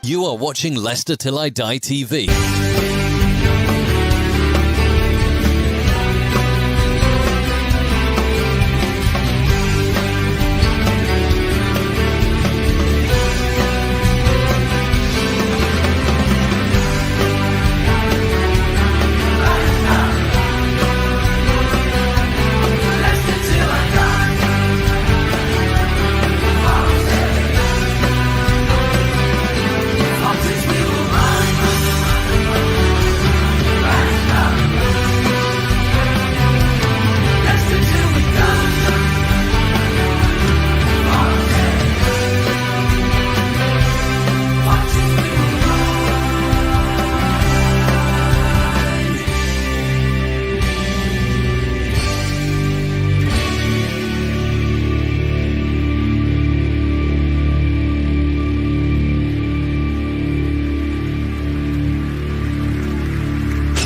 You are watching Leicester Till I Die TV.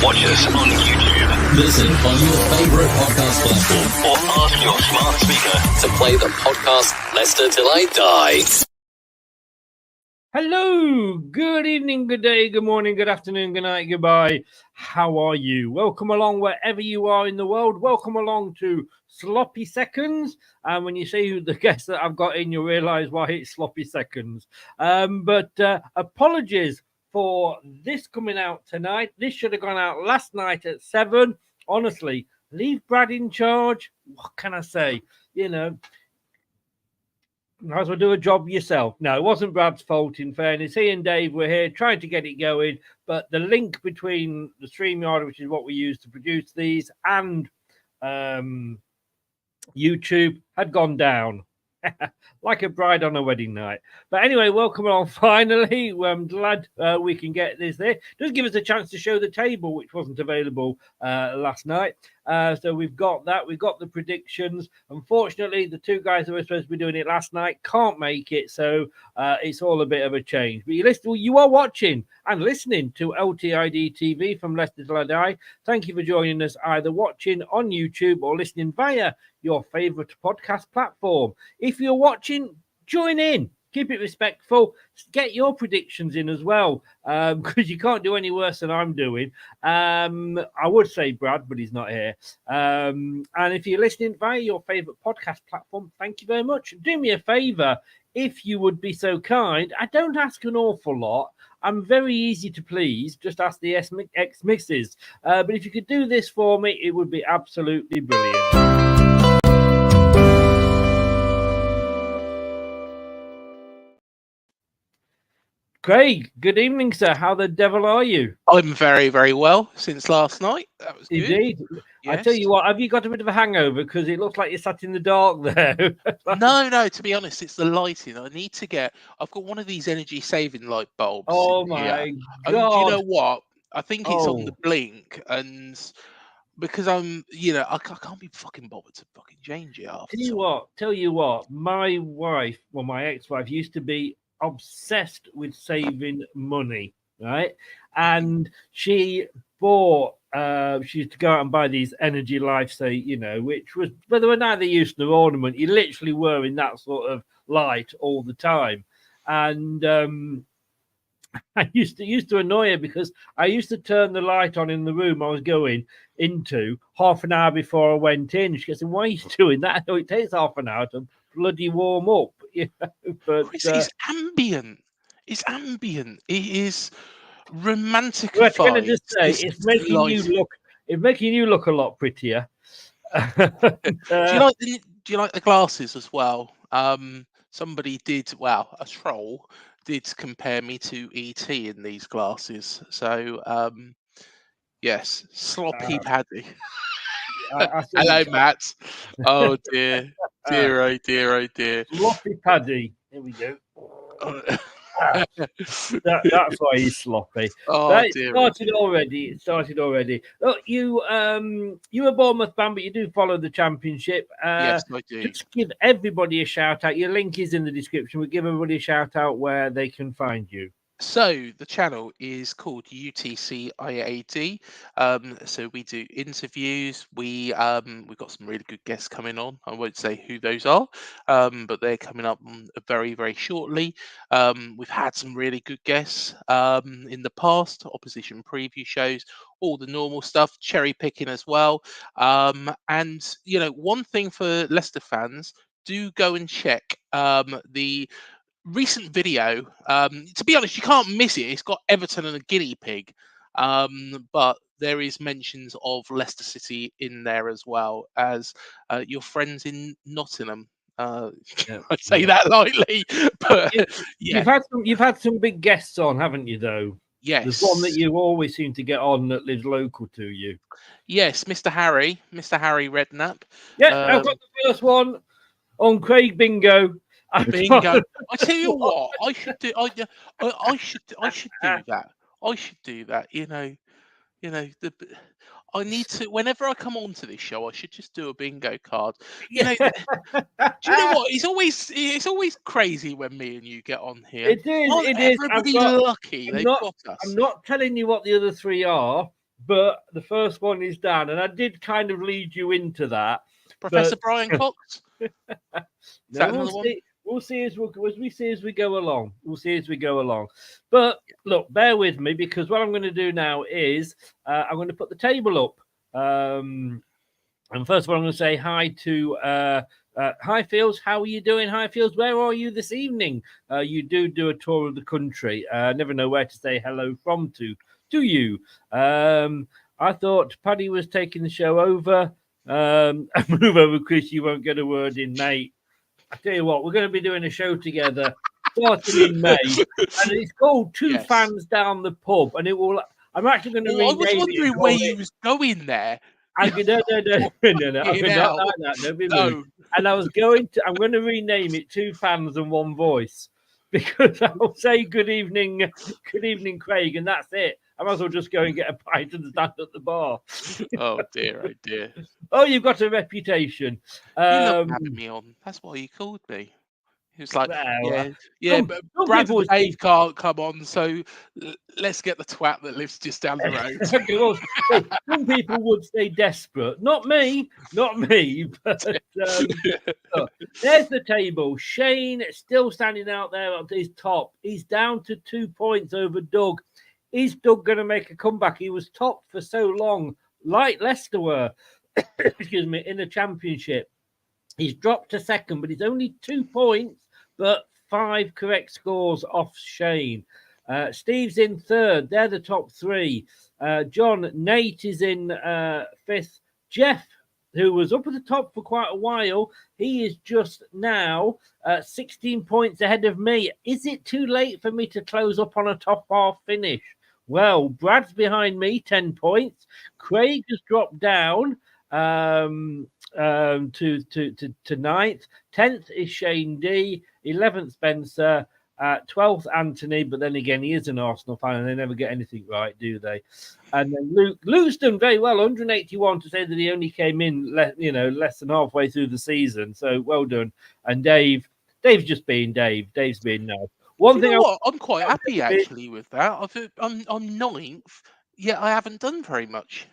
Watch us on YouTube. Listen on your favourite podcast platform. Or ask your smart speaker To play the podcast Leicester Till I Die. Hello, good evening, good day, good morning, good afternoon, good night, goodbye. How are you? Welcome along wherever you are in the world. Welcome along to Sloppy Seconds. And when you see who the guests that I've got in, you'll realise why it's Sloppy Seconds. But apologies for this coming out tonight. This should have gone out last night at 7. Honestly, leave Brad in charge. What can I say? You know, might as well do a job yourself. No, it wasn't Brad's fault, in fairness. He and Dave were here trying to get it going, but the link between the StreamYard, which is what we use to produce these, and YouTube had gone down. Like a bride on a wedding night. But anyway, welcome along. Finally, I'm glad we can get this there. Does give us a chance to show the table, which wasn't available last night. So we've got that. We've got the predictions. Unfortunately, the two guys that were supposed to be doing it last night can't make it. So it's all a bit of a change. But you are watching and listening to LTiDtv from Leicester Till I Die. Thank you for joining us, either watching on YouTube or listening via your favourite podcast platform. If you're watching, join in. Keep it respectful. Get your predictions in as well, because you can't do any worse than I'm doing. I would say Brad, but he's not here. And if you're listening via your favourite podcast platform, thank you very much. Do me a favour, if you would be so kind. I don't ask an awful lot. I'm very easy to please. Just ask the ex-misses. But if you could do this for me, it would be absolutely brilliant. Craig, good evening, sir. How the devil are you? I'm very, very well since last night. That was good. Indeed. Yes. I tell you what, have you got a bit of a hangover? Because it looks like you're sat in the dark there. No, to be honest, it's the lighting. I've got one of these energy saving light bulbs. Oh my God. And do you know what? I think it's on the blink, and because I can't be fucking bothered to fucking change it after. Tell you what, my wife, well, my ex-wife used to be obsessed with saving money, right? And she bought she used to go out and buy these energy lights, which was, but they were neither use nor ornament. You literally were in that sort of light all the time. And I used to annoy her because I used to turn the light on in the room I was going into half an hour before I went in. She goes, "Why are you doing that? No, it takes half an hour to bloody warm up." But it's ambient. It's ambient. It is romantic. Well, I'm going to just say it's making you look a lot prettier. Do you like the glasses as well? Somebody did. Well, a troll did compare me to ET in these glasses. So yes, sloppy Paddy. Hello, Matt. Oh dear. Oh dear. Sloppy Paddy. Here we go. That's why he's sloppy. It started already. Look, you're a Bournemouth fan, but you do follow the Championship. Yes, I do. Just give everybody a shout out. Your link is in the description. We'll give everybody a shout out where they can find you. So the channel is called UTC IAD. So we do interviews. We've got some really good guests coming on. I won't say who those are, but they're coming up very, very shortly. We've had some really good guests in the past, opposition preview shows, all the normal stuff, cherry picking as well. And one thing for Leicester fans, do go and check the recent video. To be honest, you can't miss it. It's got Everton and a guinea pig, but there is mentions of Leicester City in there as well as your friends in Nottingham. Yeah, I say that lightly, but yeah, you've had some big guests on, haven't you? Though there's one that yes, you always seem to get on that lives local to you. yes, Mr. Harry Redknapp. Yeah, I've Um, got the first one on Craig Bingo. Bingo! I tell you what, I should do. I should do that. I should do that. The I need to. Whenever I come onto this show, I should just do a bingo card. Yeah. Do you know what? It's always crazy when me and you get on here. It is. Aren't It is. everybody lucky I'm they've not- got us? I'm not telling you what the other three are, but the first one is Dan, and I did kind of lead you into that. Professor but- Brian Cox. Is that No, another one? we'll see as we see as we go along. We'll see as we go along. But look, bear with me because what I'm going to do now is I'm going to put the table up. And first of all, I'm going to say hi to Hi Fields. How are you doing, Hi Fields? Where are you this evening? You do a tour of the country. Never know where to say hello from to. Do you? I thought Paddy was taking the show over. Move over, Chris. You won't get a word in, mate. I tell you what, we're going to be doing a show together starting in May, and it's called Two Yes. Fans Down the Pub, and it will. I'm actually going to Well, I rename was it. wondering where you was going there. No. I could not like that. Don't be rude. No. And I'm going to rename it Two Fans and One Voice because I'll say good evening, Craig, and that's it. I might as well just go and get a pint and stand at the bar. Oh dear. Oh, you've got a reputation. You love having me on. That's why you called me. He was like, well, but some Brad people and Dave can't come on, so let's get the twat that lives just down the road. Some people would say desperate. Not me. But look, there's the table. Shane still standing out there at his top. He's down to 2 points over Doug. Is Doug going to make a comeback? He was top for so long, like Leicester were, excuse me, in the championship. He's dropped to second, but he's only 2 points, but 5 correct scores off Shane. Steve's in third. They're the top three. John, Nate is in fifth. Jeff, who was up at the top for quite a while, he is just now 16 points ahead of me. Is it too late for me to close up on a top half finish? Well, Brad's behind me, 10 points. Craig has dropped down to ninth. 10th is Shane D. 11th Spencer. 12th Anthony, but then again he is an Arsenal fan and they never get anything right, do they? And then Luke's done very well, 181 to say that he only came in less than halfway through the season, so well done. And Dave's just being Dave. Dave's being nice. I'm quite happy actually with that. I'm ninth, yet I haven't done very much.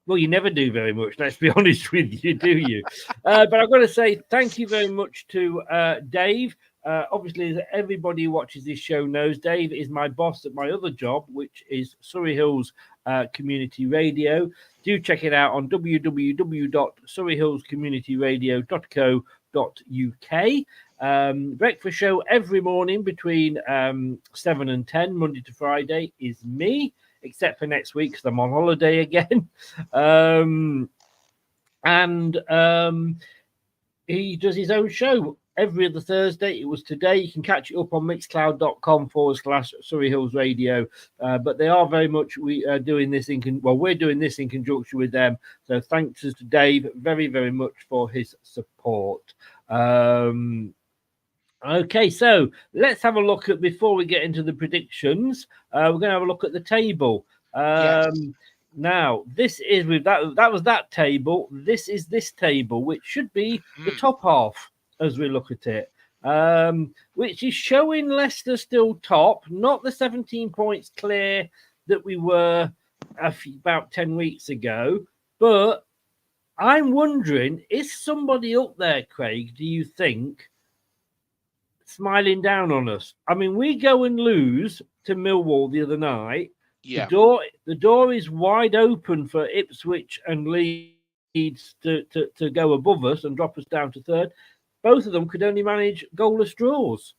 Well, you never do very much, let's be honest with you, do you? But I've got to say thank you very much to Dave. Obviously, as everybody who watches this show knows, Dave is my boss at my other job, which is Surrey Hills Community Radio. Do check it out on www.surreyhillscommunityradio.co.uk. Breakfast show every morning between 7 and 10, Monday to Friday, is me, except for next week because I'm on holiday again. He does his own show every other Thursday. It was today. You can catch it up on mixcloud.com/Surrey Hills Radio. But they are very much we're doing this in conjunction with them. So thanks to Dave very, very much for his support. Okay, so let's have a look at, before we get into the predictions, we're going to have a look at the table. Yes. Now, this is with that was that table. This is this table, which should be the top half as we look at it. which is showing Leicester still top, not the 17 points clear that we were about 10 weeks ago. But I'm wondering, is somebody up there, Craig, do you think, smiling down on us? I mean, we go and lose to Millwall the other night. Yeah. The door is wide open for Ipswich and Leeds to go above us and drop us down to third. Both of them could only manage goalless draws.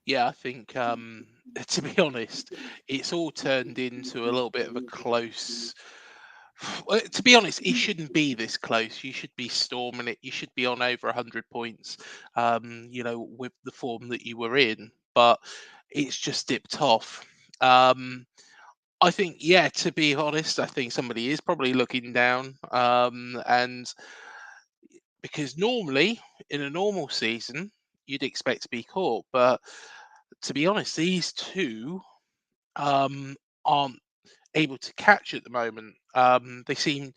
Yeah, I think, to be honest, it's all turned into a little bit of a close. Well, to be honest, it shouldn't be this close. You should be storming it. You should be on over 100 points, with the form that you were in. But it's just dipped off. I think, yeah, to be honest, I think somebody is probably looking down. And because normally, in a normal season, you'd expect to be caught. But to be honest, these two aren't able to catch at the moment. They seem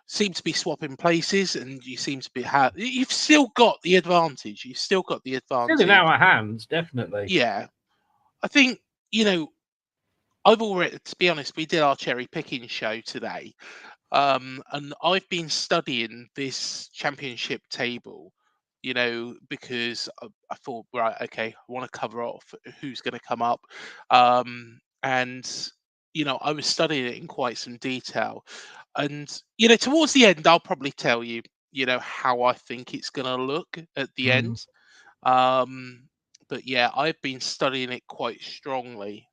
to be swapping places, and you seem to be you've still got the advantage. You've still got the advantage. Still in our hands, definitely. Yeah, I think I've already, to be honest, we did our cherry picking show today, and I've been studying this championship table. Because I thought, right, okay, I want to cover off who's going to come up, and I was studying it in quite some detail, and towards the end, I'll probably tell you, how I think it's going to look at the end. But yeah, I've been studying it quite strongly.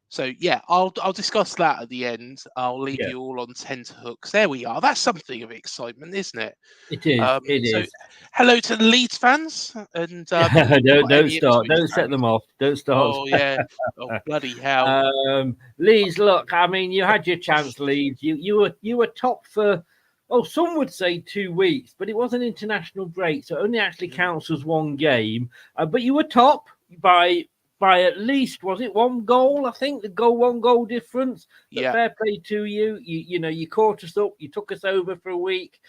So yeah, I'll discuss that at the end. I'll leave you all on tenterhooks. There we are. That's something of excitement, isn't it? It is. It is. Hello to the Leeds fans, and don't start. Don't set them off. Don't start. Oh yeah. Oh bloody hell. Leeds, look. I mean, you had your chance, Leeds. You were top for. Oh, some would say 2 weeks, but it was an international break, so it only actually counts as one game. But you were top by at least, was it 1 goal? I think the 1 goal difference. Yeah. Fair play to you. You caught us up. You took us over for a week,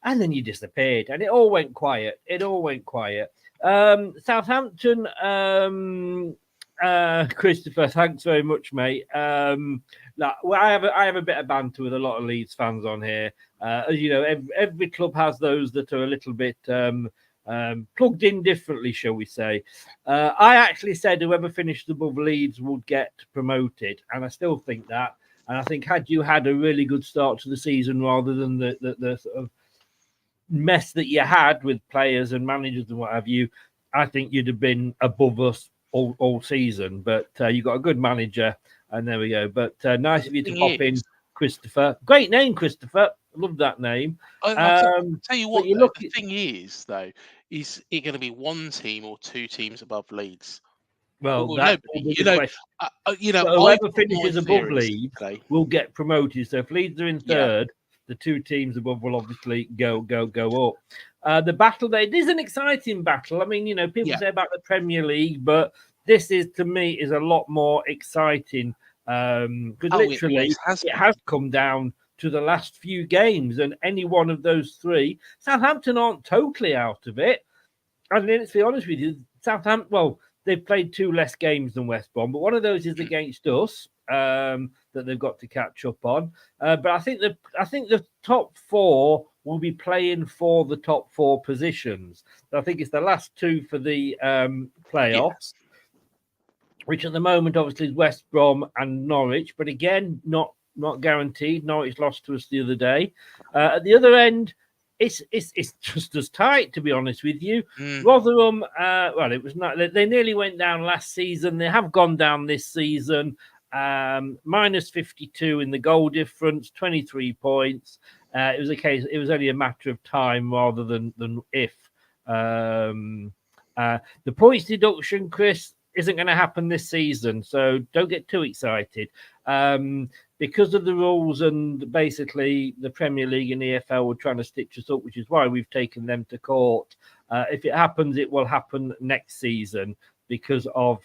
and then you disappeared, and it all went quiet. Southampton, Christopher, thanks very much, mate. I have a bit of banter with a lot of Leeds fans on here. As you know, every club has those that are a little bit plugged in differently, shall we say. I actually said whoever finished above Leeds would get promoted, and I still think that. And I think had you had a really good start to the season rather than the sort of mess that you had with players and managers and what have you, I think you'd have been above us all season. But you got a good manager, and there we go. But nice of you to pop in, Christopher. Great name, Christopher. Love that name. I'll tell you what, the thing is, though, is it going to be 1 team or 2 teams above Leeds? Well, whoever finishes above Leeds will get promoted. So if Leeds are in third, the 2 teams above will obviously go up. The battle there, it is an exciting battle. I mean, people say about the Premier League, but this is, to me, is a lot more exciting because literally it has come down to the last few games, and any one of those 3, Southampton aren't totally out of it. And let's be honest with you, Southampton, well, they've played 2 less games than West Brom, but one of those is against us that they've got to catch up on. But I think the top 4 will be playing for the top 4 positions. I think it's the last 2 for the playoffs, which at the moment obviously is West Brom and Norwich, but again, not guaranteed. Norwich lost to us the other day. At the other end, it's just as tight, to be honest with you. Rotherham, it was not. They nearly went down last season. They have gone down this season. Minus 52 in the goal difference, 23 points. It was only a matter of time rather than if. The points deduction, Chris, isn't going to happen this season, so don't get too excited. Because of the rules and basically the Premier League and EFL were trying to stitch us up, which is why we've taken them to court. If it happens, it will happen next season because of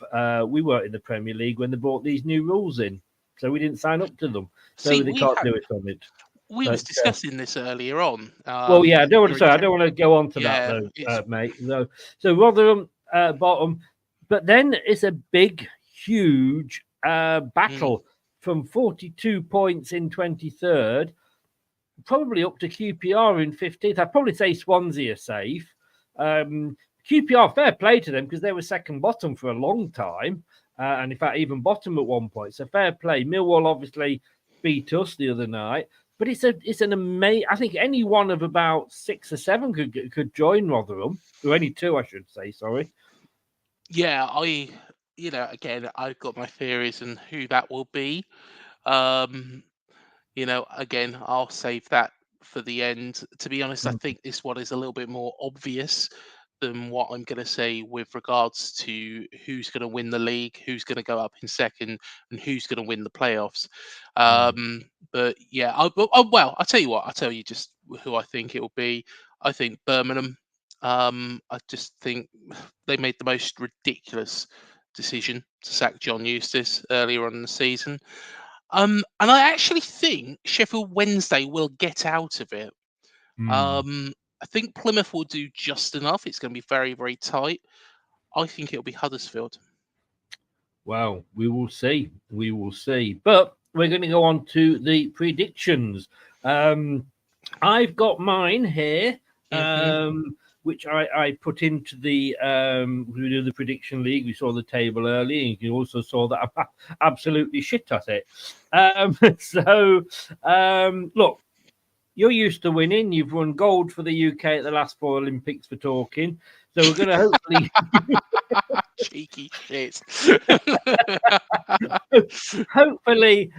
we weren't in the Premier League when they brought these new rules in, so we didn't sign up to them, so they can't do it on it. we was discussing this earlier on. Well, yeah, I don't want to say. I during don't want to go on to Yeah, that though, mate. So Rotherham bottom, but then it's a big, huge battle from 42 points in 23rd, probably up to QPR in 15th. I'd probably say Swansea are safe. QPR, fair play to them because they were second bottom for a long time, and in fact even bottom at one point. So fair play. Millwall obviously beat us the other night. But it's an amazing. I think any one of about 6 or 7 could join Rotherham, or any 2, I should say. Sorry. Yeah, again, I've got my theories on who that will be. Again, I'll save that for the end. To be honest, I think this one is a little bit more obvious than what I'm going to say with regards to who's going to win the league, who's going to go up in second, and who's going to win the playoffs. But yeah, I'll tell you what. I'll tell you just who I think it will be. I think Birmingham. I just think they made the most ridiculous decision to sack John Eustace earlier on in the season. And I actually think Sheffield Wednesday will get out of it. I think Plymouth will do just enough. It's going to be very, very tight. I think it'll be Huddersfield. Well, we will see. We will see. But we're going to go on to the predictions. I've got mine here, which I put into the we do the prediction league. We saw the table earlier, and you also saw that I'm absolutely shit at it. Look, you're used to winning. You've won gold for the UK at the last 4 Olympics for talking. So we're going to hopefully cheeky shit. Hopefully,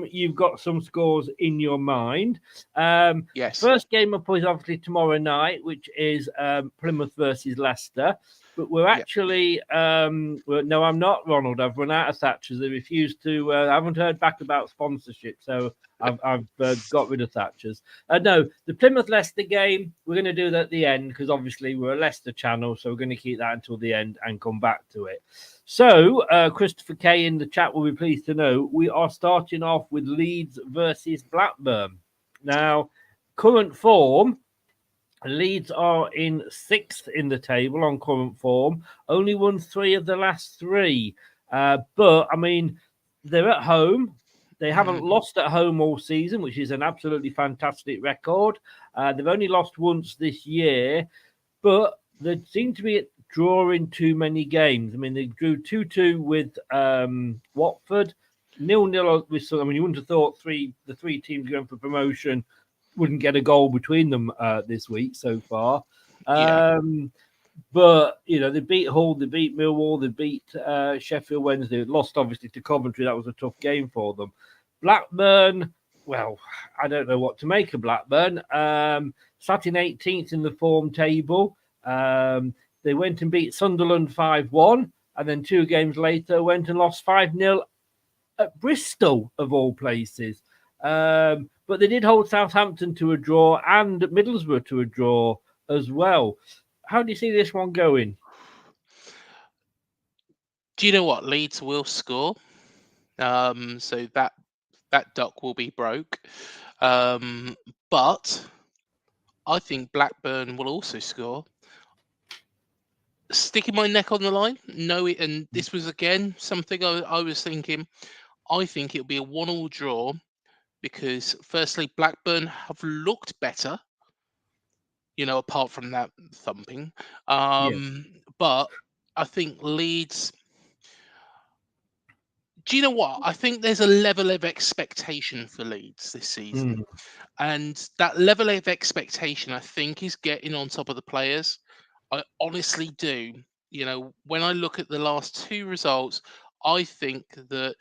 you've got some scores in your mind. Yes. First game up is obviously tomorrow night, which is Plymouth versus Leicester. But we're actually, no, I'm not, Ronald. I've run out of Thatchers. They refused to, I haven't heard back about sponsorship. So I've got rid of Thatchers. No, the Plymouth-Leicester game, we're going to do that at the end because obviously we're a Leicester channel. So we're going to keep that until the end and come back to it. So Christopher K in the chat will be pleased to know we are starting off with Leeds versus Blackburn. Now, current form, Leeds are in 6th in the table on current form. Only won 3 of the last 3. But, I mean, they're at home. They haven't lost at home all season, which is an absolutely fantastic record. They've only lost once this year. But they seem to be drawing too many games. I mean, they drew 2-2 with Watford. 0-0 with some. I mean, you wouldn't have thought the 3 teams going for promotion wouldn't get a goal between them this week so far. But, they beat Hull, they beat Millwall, they beat Sheffield Wednesday. Lost, obviously, to Coventry. That was a tough game for them. Blackburn, well, I don't know what to make of Blackburn. Sat in 18th in the form table. They went and beat Sunderland 5-1. And then 2 games later went and lost 5-0 at Bristol, of all places. But they did hold Southampton to a draw and Middlesbrough to a draw as well. How do you see this one going? Do you know what? Leeds will score. So that duck will be broke. But I think Blackburn will also score. Sticking my neck on the line? No, and this was again something I was thinking. I think it'll be a 1-1 draw. Because firstly, Blackburn have looked better, apart from that thumping. But I think Leeds. Do you know what? I think there's a level of expectation for Leeds this season. And that level of expectation, I think, is getting on top of the players. I honestly do. When I look at the last 2 results, I think that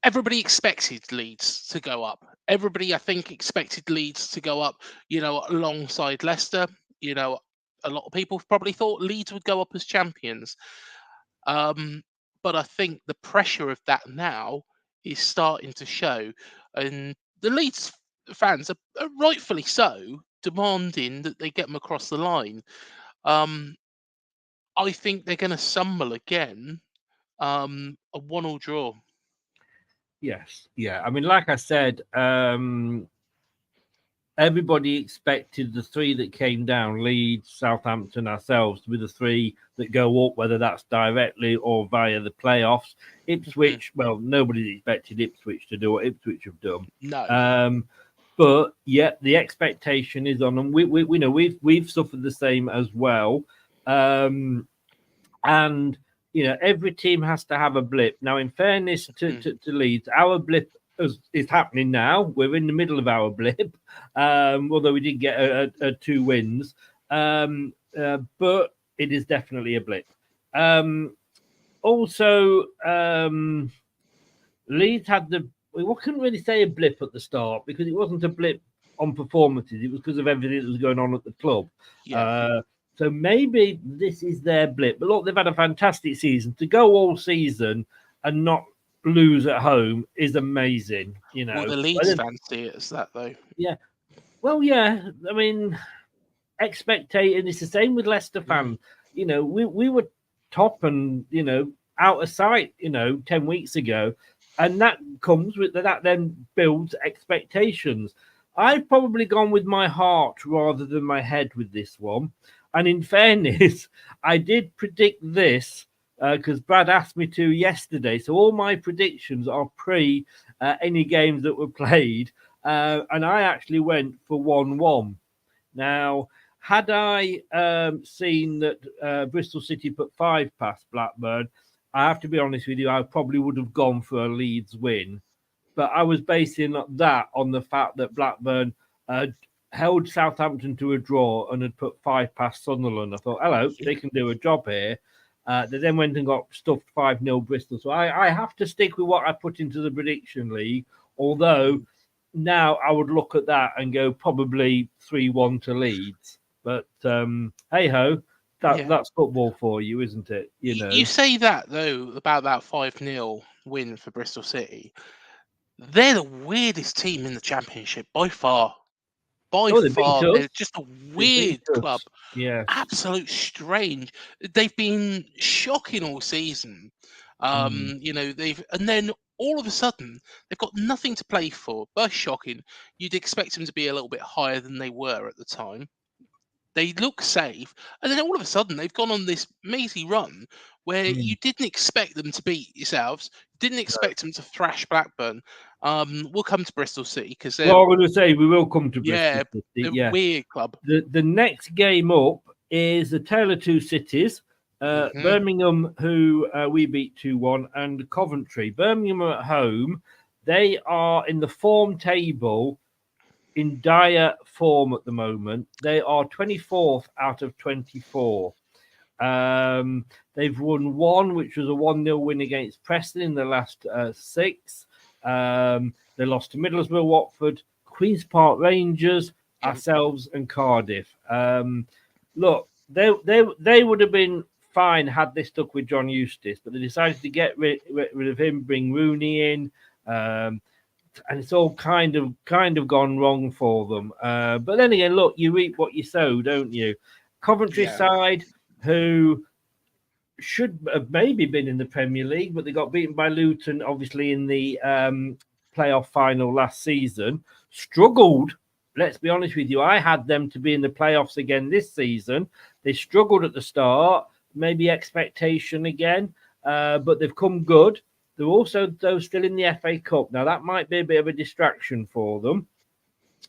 everybody expected Leeds to go up. Everybody, I think, expected Leeds to go up, alongside Leicester. A lot of people probably thought Leeds would go up as champions. But I think the pressure of that now is starting to show. And the Leeds fans are rightfully so demanding that they get them across the line. I think they're going to stumble again. A 1-1 draw. Yes, yeah. I mean, like I said, everybody expected the three that came down, Leeds, Southampton, ourselves, to be the three that go up, whether that's directly or via the playoffs. Ipswich, well, nobody expected Ipswich to do what Ipswich have done. No. But yet the expectation is on them. We know we've suffered the same as well. And every team has to have a blip. Now, in fairness to Leeds, our blip is happening now. We're in the middle of our blip, although we did get 2 wins. But it is definitely a blip. Also, Leeds had we couldn't really say a blip at the start because it wasn't a blip on performances. It was because of everything that was going on at the club. Yeah. So maybe this is their blip. But look, they've had a fantastic season. To go all season and not lose at home is amazing. Well, the Leeds fans see it as that, though. Yeah. Well, yeah. I mean, expectating. It's the same with Leicester fans. We were top and out of sight. 10 weeks ago. And that comes with that, then builds expectations. I've probably gone with my heart rather than my head with this one. And in fairness, I did predict this because Brad asked me to yesterday. So all my predictions are pre any games that were played. And I actually went for 1-1. Now, had I seen that Bristol City put 5 past Blackburn, I have to be honest with you, I probably would have gone for a Leeds win. But I was basing that on the fact that Blackburn held Southampton to a draw and had put 5 past Sunderland. I thought, hello, they can do a job here. They then went and got stuffed 5-0 Bristol. So I have to stick with what I put into the prediction league, although now I would look at that and go probably 3-1 to Leeds. But hey-ho. That's football for you, isn't it? You say that, though, about that 5-0 win for Bristol City. They're the weirdest team in the Championship by far. They're just a weird club. Yeah, absolute strange. They've been shocking all season. And then all of a sudden they've got nothing to play for. By shocking, you'd expect them to be a little bit higher than they were at the time. They look safe, and then all of a sudden they've gone on this measly run where you didn't expect them to beat yourselves, didn't expect them to thrash Blackburn. We'll come to Bristol City because they're. Well, I'm going to say we will come to Bristol City. They're a weird club. The next game up is the Tale of Two Cities. Birmingham, who we beat 2-1, and Coventry. Birmingham are at home. They are in the form table in dire form at the moment. They are 24th out of 24. They've won 1, which was a 1-0 win against Preston in the last 6. They lost to Middlesbrough, Watford, Queen's Park Rangers, ourselves, and Cardiff. Look, they would have been fine had they stuck with John Eustace, but they decided to get rid of him, bring Rooney in. And it's all kind of gone wrong for them. But then again, look, you reap what you sow, don't you? Coventry side, who should have maybe been in the Premier League, but they got beaten by Luton, obviously, in the playoff final last season. Struggled, let's be honest with you. I had them to be in the playoffs again this season. They struggled at the start, maybe expectation again, but they've come good. They're also, though, still in the FA Cup. Now, that might be a bit of a distraction for them,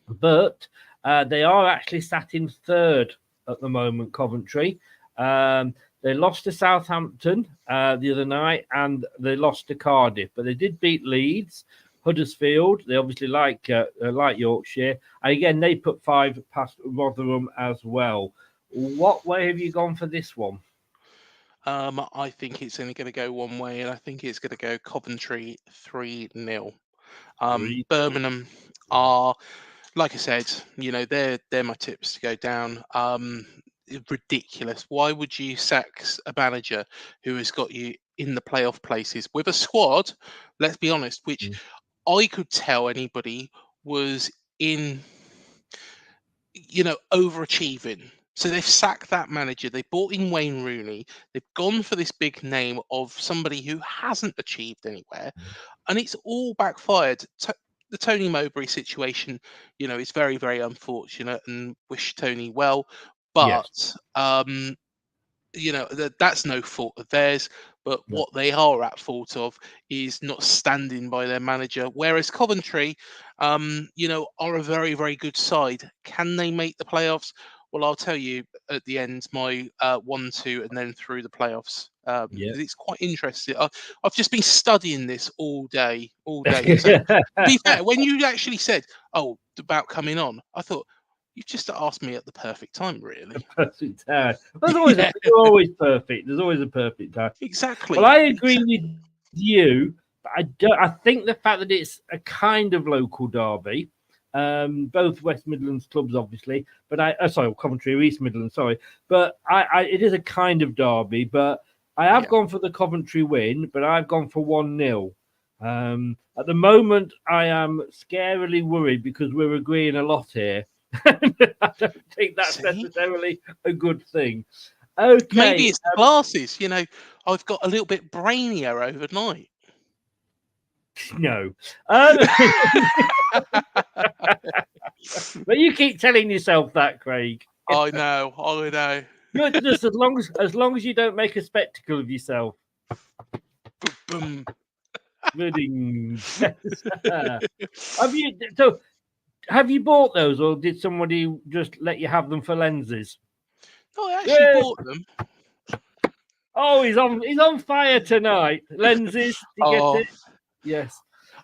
but they are actually sat in 3rd at the moment, Coventry. They lost to Southampton the other night, and they lost to Cardiff, but they did beat Leeds, Huddersfield. They obviously like Yorkshire. And again, they put 5 past Rotherham as well. What way have you gone for this one? I think it's only going to go one way, and I think it's going to go Coventry 3-0. Birmingham are, like I said, they're my tips to go down. Ridiculous. Why would you sack a manager who has got you in the playoff places with a squad, let's be honest, which I could tell anybody was in, overachieving. So they've sacked that manager. They brought in Wayne Rooney. They've gone for this big name of somebody who hasn't achieved anywhere. And it's all backfired. the Tony Mowbray situation, is very, very unfortunate, and wish Tony well. Yes. But that's no fault of theirs. But No. what they are at fault of is not standing by their manager. Whereas Coventry, are a very, very good side. Can they make the playoffs? Well, I'll tell you at the end my 1-2 and then through the playoffs. Yeah. It's quite interesting. I've just been studying this all day. So to be fair, when you actually said, "Oh, about coming on," I thought you've just asked me at the perfect time, really. Perfect time. There's always always perfect. There's always a perfect time. Exactly. Well, I agree with you. But I think the fact that it's a kind of local derby, both West Midlands clubs, obviously, but Coventry or East Midlands, but it is a kind of derby. But I have gone for the Coventry win, but I've gone for 1-0. At the moment, I am scarily worried because we're agreeing a lot here. I don't think that's necessarily a good thing. Okay, maybe it's the glasses. I've got a little bit brainier overnight. No, but you keep telling yourself that, Craig. I know. You're just as long as you don't make a spectacle of yourself. Boom. Have you bought those, or did somebody just let you have them for lenses? No, I actually bought them. Oh, he's on fire tonight. Lenses, you get it? Yes.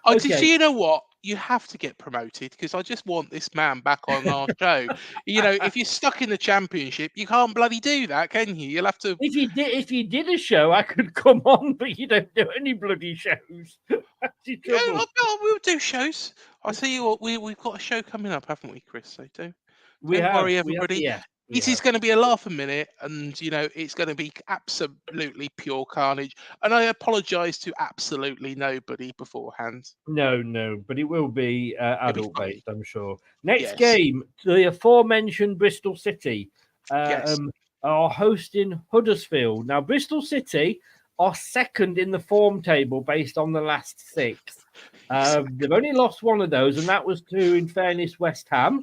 Do you know what? You have to get promoted because I just want this man back on our show. If you're stuck in the Championship, you can't bloody do that, can you? You'll have to. If you did a show, I could come on, but you don't do any bloody shows. That's your trouble. We'll do shows. I'll tell you what, we've got a show coming up, haven't we, Chris? So don't worry, everybody. It is going to be a laugh a minute, and it's going to be absolutely pure carnage. And I apologise to absolutely nobody beforehand. No, but it will be adult based, I'm sure. Next game, the aforementioned Bristol City are hosting Huddersfield. Now, Bristol City are second in the form table based on the last 6. They've only lost one of those, and that was to, in fairness, West Ham.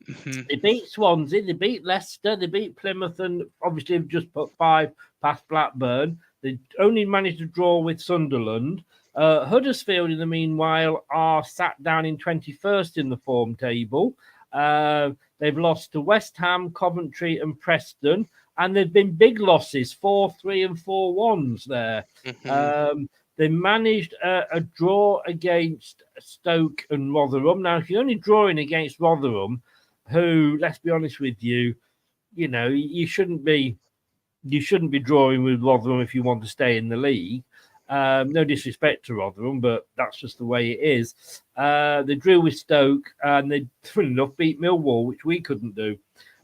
Mm-hmm. They beat Swansea, they beat Leicester, they beat Plymouth, and obviously have just put 5 past Blackburn. They only managed to draw with Sunderland. Huddersfield, in the meanwhile, are sat down in 21st in the form table. They've lost to West Ham, Coventry, and Preston, and there've been big losses, 4-3 and 4-1s there. Mm-hmm. They managed a draw against Stoke and Rotherham. Now, if you're only drawing against Rotherham, who, let's be honest with you, you shouldn't be drawing with Rotherham if you want to stay in the league. No disrespect to Rotherham, but that's just the way it is. They drew with Stoke, and they, funny enough, beat Millwall, which we couldn't do.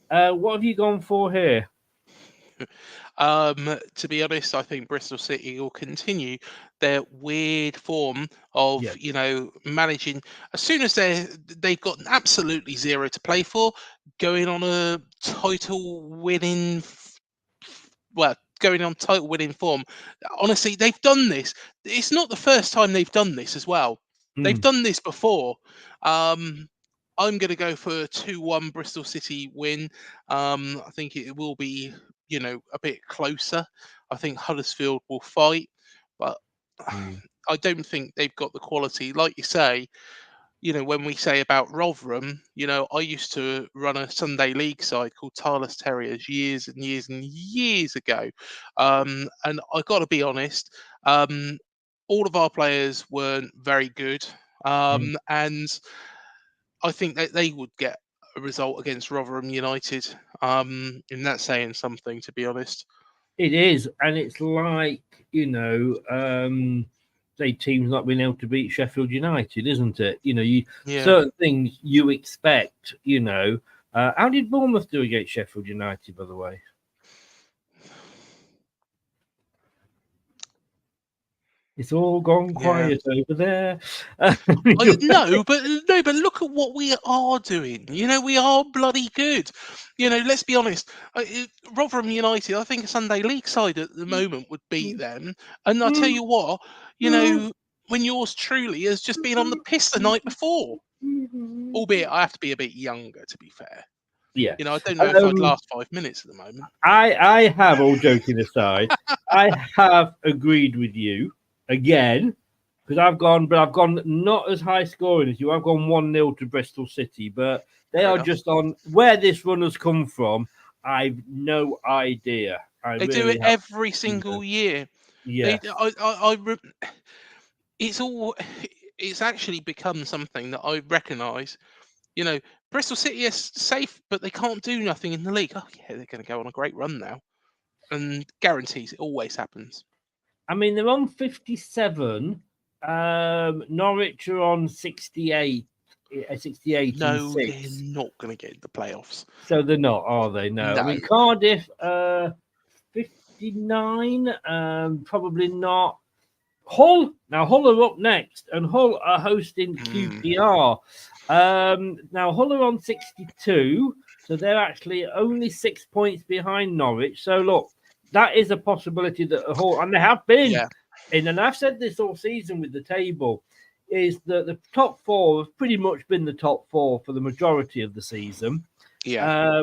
What have you gone for here? To be honest, I think Bristol City will continue their weird form of, managing. As soon as they've got absolutely 0 to play for, going on title winning form. Honestly, they've done this. It's not the first time they've done this as well. They've done this before. I'm going to go for a 2-1 Bristol City win. I think it will be, a bit closer. I think Huddersfield will fight, but I don't think they've got the quality. Like you say, when we say about Rotherham, I used to run a Sunday league side called Tireless Terriers years and years and years ago. And I got to be honest, all of our players weren't very good. And I think that they would get a result against Rotherham United. And that's saying something, to be honest. It is, and it's like, say teams not being able to beat Sheffield United, isn't it? Certain things you expect, How did Bournemouth do against Sheffield United, by the way? It's all gone quiet over there. No, but look at what we are doing. We are bloody good. Let's be honest. Rotherham United, I think a Sunday league side at the moment would beat them. And I tell you what, when yours truly has just been on the piss the night before. Albeit I have to be a bit younger, to be fair. Yeah. You know, I don't know if I'd last 5 minutes at the moment. I have, all joking aside, I have agreed with you again, because I've gone not as high scoring as you. I've gone 1-0 to Bristol City, but they Fair are enough. just on where this run has come from. I've no idea. They do it every single year. Yeah. It's actually become something that I recognise. You know, Bristol City is safe, but they can't do nothing in the league. Oh yeah, they're going to go on a great run now, and guarantees it always happens. I mean, they're on 57. Norwich are on 68. 68 No, and 6. they're not going to get in the playoffs. So they're not, are they? No. I mean, Cardiff, 59. Probably not. Hull are up next, and Hull are hosting QPR. Now Hull are on 62, so they're actually only 6 points behind Norwich. So look, that is a possibility that Hull, and they have been in, and I've said this all season with the table, is that the top four have pretty much been the top four for the majority of the season. Yeah.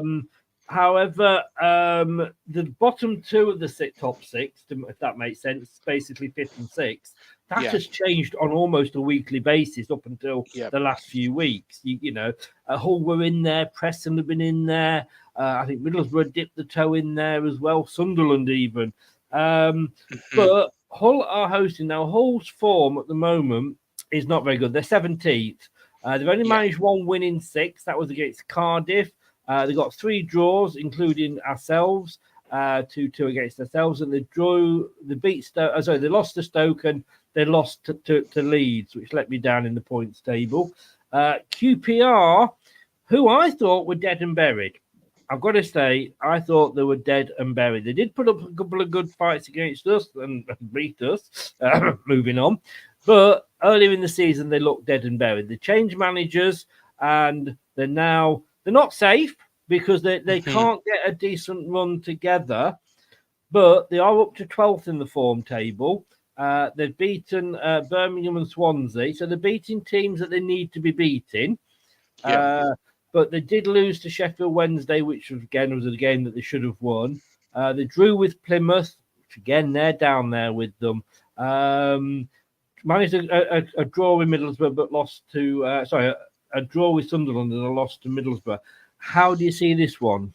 However, the bottom two of the top six, if that makes sense, basically fifth and sixth, that has changed on almost a weekly basis up until the last few weeks. You know, Hull were in there, Preston have been in there. I think Middlesbrough dipped the toe in there as well, Sunderland even. But Hull are hosting. Now, Hull's form at the moment is not very good. They're 17th. They've only managed one win in 6. That was against Cardiff. They got 3 draws, including ourselves, 2-2 against ourselves, and they lost to Stoke and they lost to Leeds, which let me down in the points table. QPR, who I thought were dead and buried. I've got to say, I thought they were dead and buried. They did put up a couple of good fights against us and beat us, moving on. But earlier in the season, they looked dead and buried. They changed managers, and they're not safe because they can't get a decent run together, but they are up to 12th in the form table. They've beaten Birmingham and Swansea, so they're beating teams that they need to be beating. But they did lose to Sheffield Wednesday, which was a game that they should have won. They drew with Plymouth, which again, they're down there with them. Managed a draw with Middlesbrough, but lost to a draw with Sunderland and a loss to Middlesbrough. How do you see this one?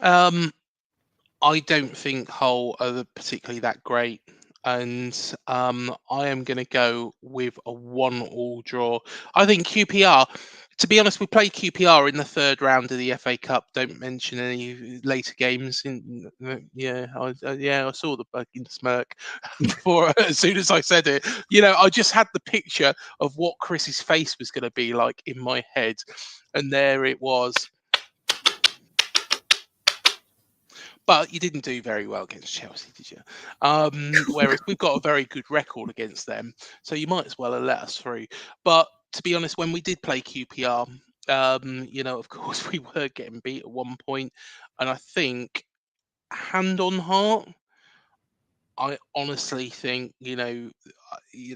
I don't think Hull are particularly that great, and I am going to go with a 1-1 draw. I think QPR, to be honest, we played QPR in the 3rd round of the FA Cup. Don't mention any later games. I saw the fucking smirk before as soon as I said it. You know, I just had the picture of what Chris's face was going to be like in my head, and there it was. But you didn't do very well against Chelsea, did you? Whereas we've got a very good record against them, so you might as well have let us through. But to be honest, when we did play QPR, you know, of course, we were getting beat at one point, and I think, hand on heart, I honestly think, you know,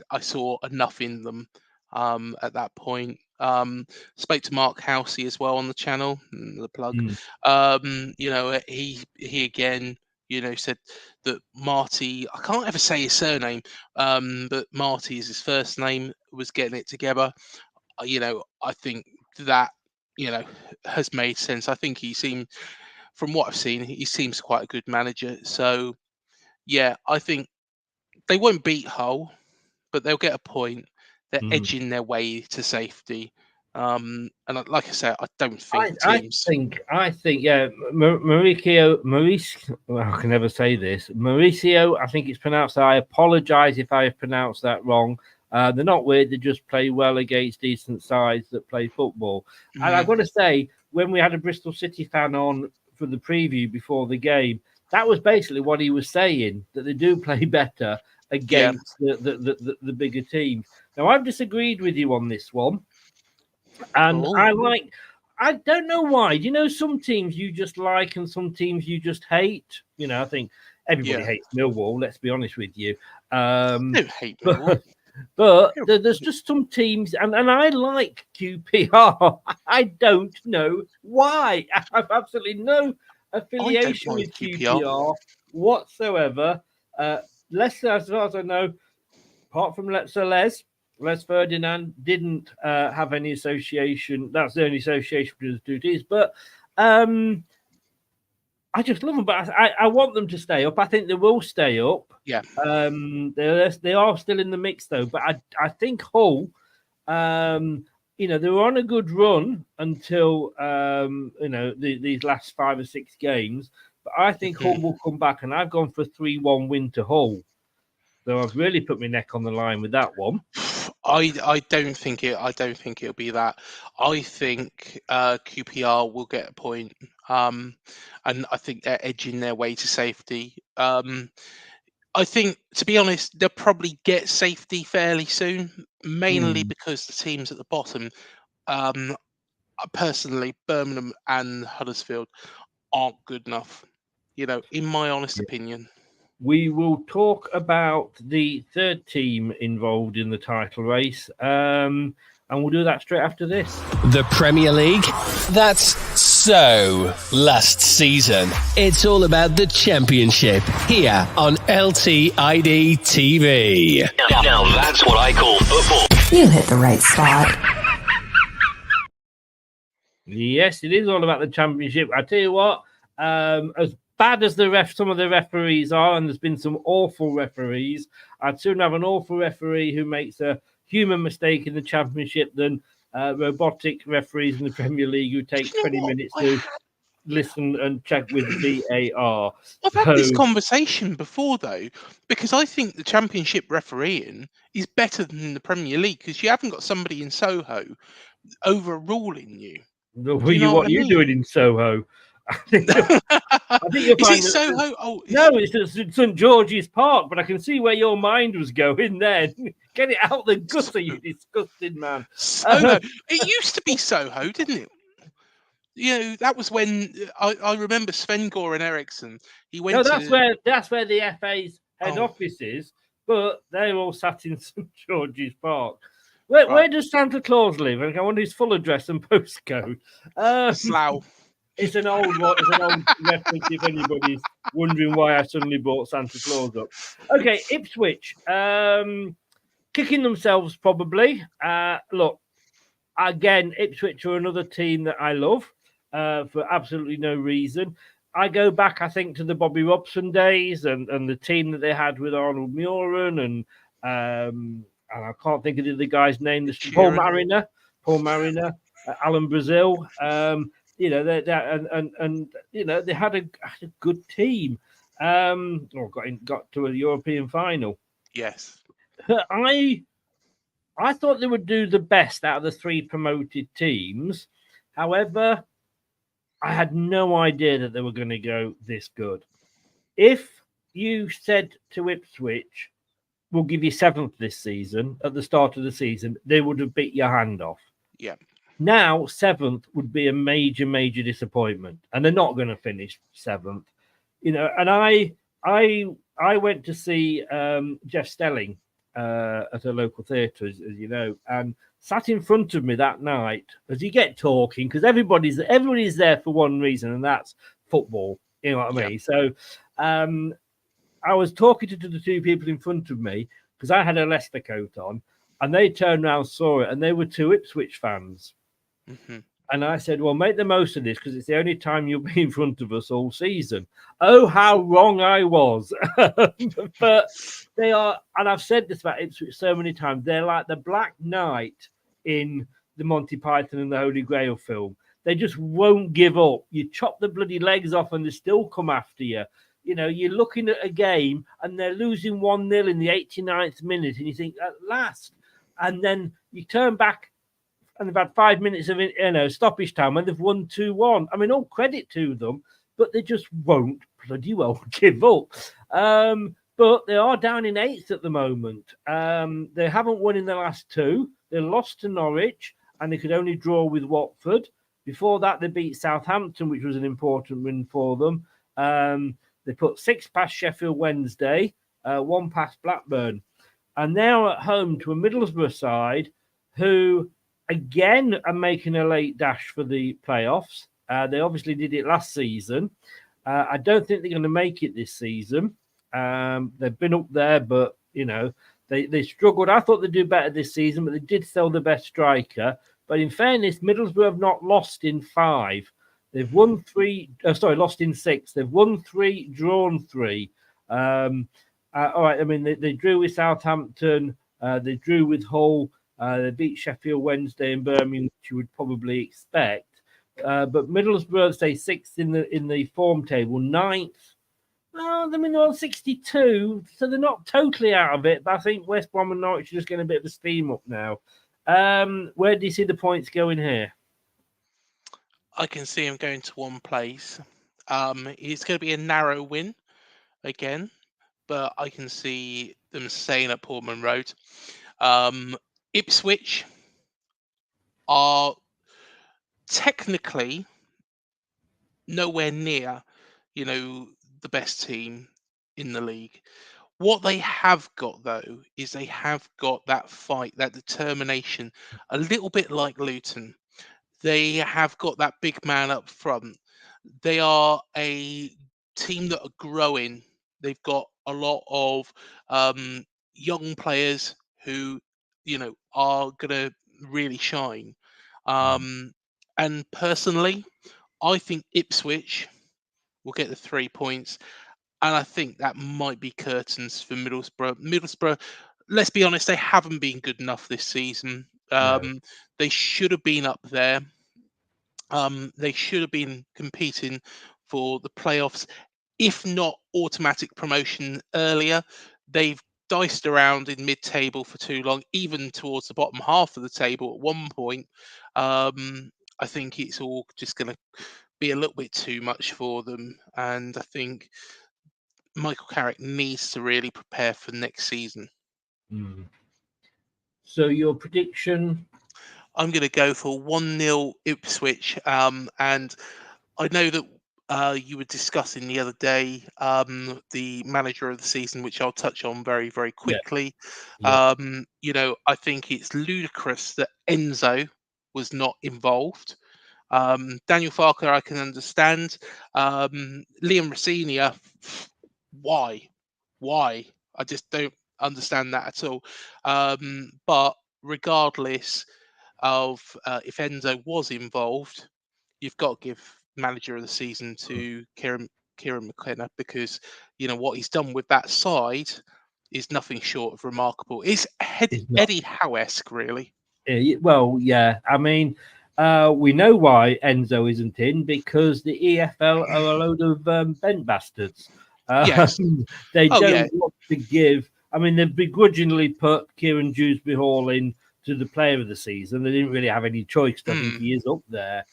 I saw enough in them at that point. Spoke to Mark Housey as well on the channel, the plug. You know, he again, you know, said that Marty, I can't ever say his surname, but Marty is his first name, was getting it together. You know, I think that, you know, has made sense. I think from what I've seen, he seems quite a good manager. So, yeah, I think they won't beat Hull, but they'll get a point. They're edging their way to safety. And like I said, I don't think teams. I think, yeah, Mauricio. Well, I can never say this. Mauricio, I think it's pronounced. I apologise if I have pronounced that wrong. They're not weird. They just play well against decent sides that play football. And I've got to say, when we had a Bristol City fan on for the preview before the game, that was basically what he was saying, that they do play better against the bigger teams. Now, I've disagreed with you on this one. And I don't know why. You know, some teams you just like and some teams you just hate. You know, I think everybody hates Millwall, let's be honest with you. I don't hate Millwall. But there's just some teams, and I like QPR. I don't know why. I have absolutely no affiliation with QPR whatsoever. Leicester, as far as I know, apart from Les Ferdinand didn't have any association. That's the only association between the two teams. But I just love them. But I want them to stay up. I think they will stay up. Yeah. They are still in the mix, though. But I think Hull, they were on a good run until, these last 5 or 6 games. But I think Hull will come back. And I've gone for 3-1 win to Hull. So I've really put my neck on the line with that one. I don't think it'll be that. I think QPR will get a point, and I think they're edging their way to safety. I think, to be honest, they'll probably get safety fairly soon, mainly because the teams at the bottom, personally, Birmingham and Huddersfield, aren't good enough. In my honest opinion. We will talk about the third team involved in the title race, and we'll do that straight after this. The Premier League? That's so last season. It's all about the Championship here on LTiDtv. Now that's what I call football. You hit the right spot. Yes, it is all about the Championship. I tell you what, as bad as some of the referees are, and there's been some awful referees, I'd sooner have an awful referee who makes a human mistake in the Championship than robotic referees in the Premier League who take 20 minutes to listen and check with VAR. I've had this conversation before, though, because I think the Championship refereeing is better than the Premier League because you haven't got somebody in Soho overruling you. What are you doing in Soho? I think you'll Is find it Soho? Oh, no, it's at St George's Park, but I can see where your mind was going there. Get it out the gutter, you disgusting man. Soho. It used to be Soho, didn't it? That was when I remember Sven-Goran Eriksson. He went. No, that's where the FA's head office is, but they're all sat in St George's Park. Where does Santa Claus live? I wonder his full address and postcode. Slough. It's an old reference if anybody's wondering why I suddenly brought Santa Claus up. Okay, Ipswich. Kicking themselves probably. Look, again, Ipswich are another team that I love for absolutely no reason. I go back, I think, to the Bobby Robson days and the team that they had with Arnold Muren and I can't think of the guy's name. Paul Mariner, Alan Brazil. They had a good team. Got to a European final. Yes. I thought they would do the best out of the 3 promoted teams. However, I had no idea that they were going to go this good. If you said to Ipswich, we'll give you 7th this season, at the start of the season, they would have beat your hand off. Yeah. Now, 7th would be a major, major disappointment, and they're not going to finish 7th. And I went to see Jeff Stelling at a local theatre, as you know, and sat in front of me that night as you get talking, because everybody's there for one reason, and that's football. You know what I mean? So I was talking to the 2 people in front of me because I had a Leicester coat on, and they turned around, saw it, and they were 2 Ipswich fans. Mm-hmm. And I said, well, make the most of this because it's the only time you'll be in front of us all season. Oh, how wrong I was. But they are, and I've said this about Ipswich so many times, they're like the Black Knight in the Monty Python and the Holy Grail film. They just won't give up. You chop the bloody legs off and they still come after you. You're looking at a game and they're losing 1-0 in the 89th minute and you think, at last. And then you turn back and they've had 5 minutes of stoppage time and they've won 2-1. I mean, all credit to them, but they just won't bloody well give up. But they are down in 8th at the moment. They haven't won in the last 2. They lost to Norwich and they could only draw with Watford. Before that, they beat Southampton, which was an important win for them. They put 6 past Sheffield Wednesday, 1 past Blackburn. and now at home to a Middlesbrough side who, again, are making a late dash for the playoffs. They obviously did it last season. I don't think they're going to make it this season. They've been up there, but, they struggled. I thought they'd do better this season, but they did sell the best striker. But in fairness, Middlesbrough have not lost in 5. They've won 3. Lost in 6. They've won 3, drawn 3. All right. I mean, they drew with Southampton. They drew with Hull. They beat Sheffield Wednesday and Birmingham, which you would probably expect. But Middlesbrough stay 6th in the form table, 9th. Well, I mean, they're on 62, so they're not totally out of it. But I think West Brom and Norwich are just getting a bit of a steam up now. Where do you see the points going here? I can see him going to one place. It's going to be a narrow win again, but I can see them staying at Portman Road. Ipswich are technically nowhere near, the best team in the league. What they have got, though, is they have got that fight, that determination, a little bit like Luton. They have got that big man up front. They are a team that are growing. They've got a lot of young players who, are going to really shine. And personally, I think Ipswich will get the 3 points. And I think that might be curtains for Middlesbrough. Middlesbrough, let's be honest, they haven't been good enough this season. They should have been up there. They should have been competing for the playoffs, if not automatic promotion earlier. They've diced around in mid-table for too long, even towards the bottom half of the table at one point. I think it's all just going to be a little bit too much for them. And I think Michael Carrick needs to really prepare for next season. So your prediction? I'm going to go for 1-0 Ipswich. And I know that you were discussing the other day the manager of the season, which I'll touch on very, very quickly. Yeah. I think it's ludicrous that Enzo was not involved. Daniel Farker, I can understand. Liam Rosenior, why? I just don't understand that at all. But regardless of if Enzo was involved, you've got to give manager of the season to Kieran McKenna, because what he's done with that side is nothing short of remarkable. It's Eddie Howe-esque, really. Well, yeah. I mean, we know why Enzo isn't in, because the EFL are a load of bent bastards. Yes. They don't want to give. I mean, they've begrudgingly put Kieran Dewsbury Hall in to the player of the season. They didn't really have any choice. I think he is up there.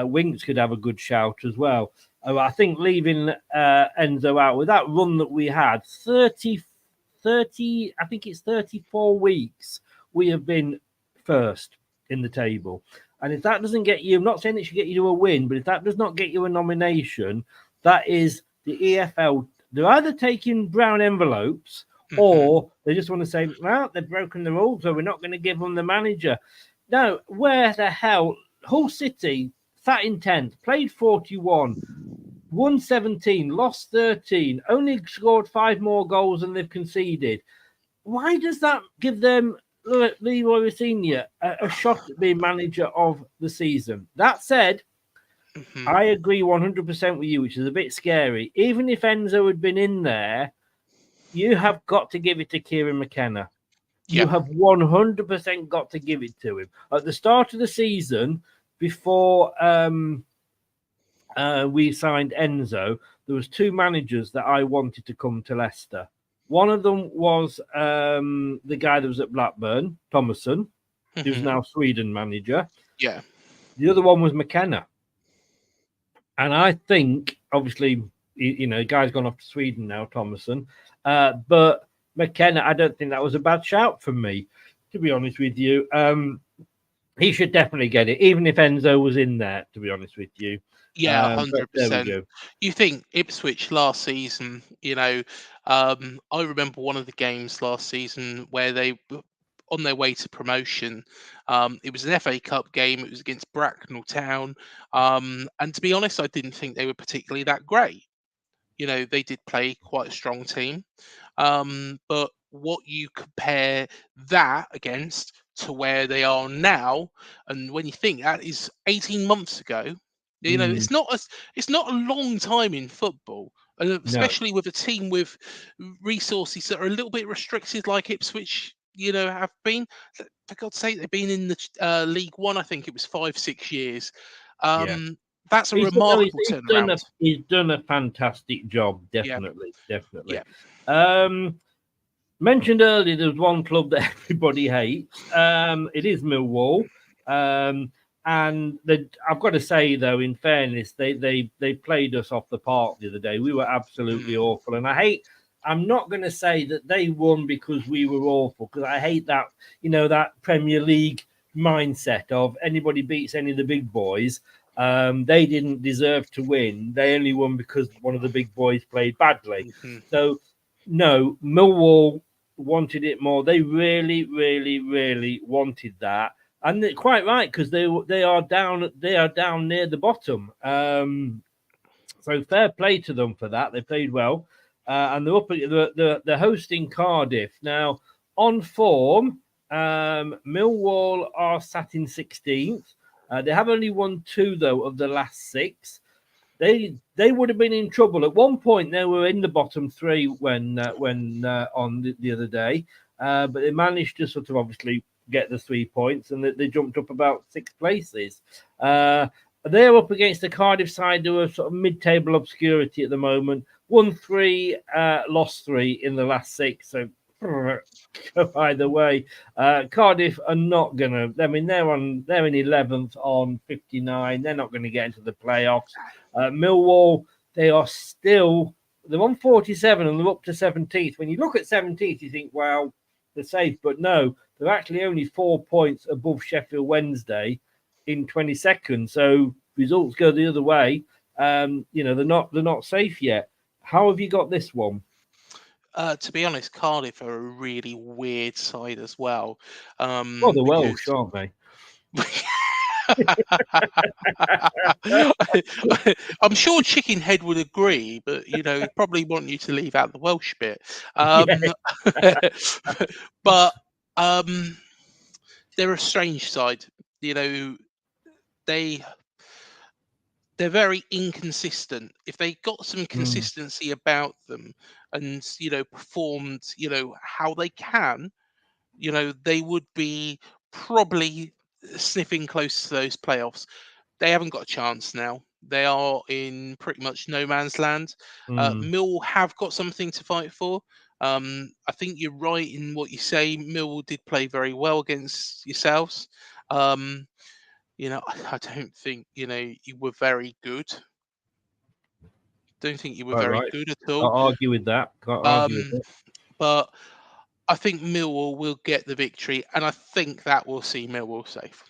Winks could have a good shout as well. I think leaving Enzo out with that run that we had, 30, I think it's 34 weeks, we have been first in the table. And if that doesn't get you, I'm not saying it should get you to a win, but if that does not get you a nomination, that is the EFL. They're either taking brown envelopes or they just want to say, well, they've broken the rules, so we're not going to give them the manager. No, where the hell? Hull City sat in 10th, played 41, won 17, lost 13, only scored 5 more goals than they've conceded. Why does that give them, Leroy Senior, a shot at being manager of the season? That said, I agree 100% with you, which is a bit scary. Even if Enzo had been in there, you have got to give it to Kieran McKenna. You have 100% got to give it to him. At the start of the season, before we signed Enzo, there was 2 managers that I wanted to come to Leicester. One of them was the guy that was at Blackburn, Thomason, who's now Sweden manager. Yeah. The other one was McKenna. And I think, obviously, guy's gone off to Sweden now, Thomason. But McKenna, I don't think that was a bad shout from me, to be honest with you. he should definitely get it, even if Enzo was in there, to be honest with you. Yeah, But there we 100%. go. You think Ipswich last season, I remember one of the games last season where they were on their way to promotion. It was an FA Cup game. It was against Bracknell Town. And to be honest, I didn't think they were particularly that great. They did play quite a strong team. But what you compare that against to where they are now, and when you think that is 18 months ago, Mm, it's not a long time in football, and no, especially with a team with resources that are a little bit restricted, like Ipswich, have been. For God's sake, they've been in the League One. I think it was 5-6 years. yeah. That's a He's, no, remarkable turnaround. he's done a fantastic job, Yeah, definitely. yeah. Mentioned earlier, there's one club that everybody hates. It is Millwall. And I've got to say, though, in fairness, they played us off the park the other day. We were absolutely awful. And I'm not going to say that they won because we were awful, because I hate that, that Premier League mindset of anybody beats any of the big boys. They didn't deserve to win. They only won because one of the big boys played badly. So, no, Millwall wanted it more. They really, really, really wanted that. And they're quite right, because they are down near the bottom. So fair play to them for that. They played well, and they're up. They're hosting Cardiff now on form. Millwall are sat in 16th. They have only won 2 though of the last 6. They would have been in trouble at one point. They were in the bottom 3 when on the other day, but they managed to sort of obviously get the 3 points, and they jumped up about 6 places. They're up against the Cardiff side who are sort of mid-table obscurity at the moment. Won 3, lost 3 in the last 6. So go either way. Cardiff are not gonna. I mean, they're in 11th on 59. They're not going to get into the playoffs. Millwall, they're on 47 and they're up to 17th. When you look at 17th, you think, well, they're safe, but no, they're actually only 4 points above Sheffield Wednesday in 22nd. So results go the other way. They're not safe yet. How have you got this one? To be honest, Cardiff are a really weird side as well. Well, they're Welsh, aren't they? I'm sure Chickenhead would agree, but he'd probably want you to leave out the Welsh bit. But they're a strange side. They're very inconsistent. If they got some consistency about them and performed how they can, they would be probably sniffing close to those playoffs. They haven't got a chance now. They are in pretty much no man's land. Mill have got something to fight for. I think you're right in what you say. Mill did play very well against yourselves. I don't think you were very good. Don't think you were very good at all. Can't argue with that. But I think Millwall will get the victory, and I think that will see Millwall safe.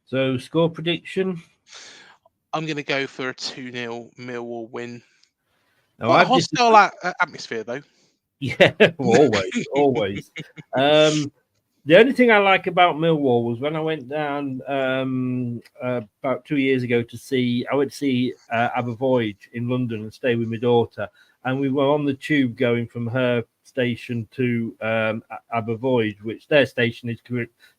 So, score prediction? I'm going to go for a 2-0 Millwall win. Now, Quite a hostile atmosphere, though. Yeah, always. The only thing I like about Millwall was when I went down about 2 years ago I went to see Abervoid in London and stay with my daughter, and we were on the tube going from her station to Abervoid, which their station is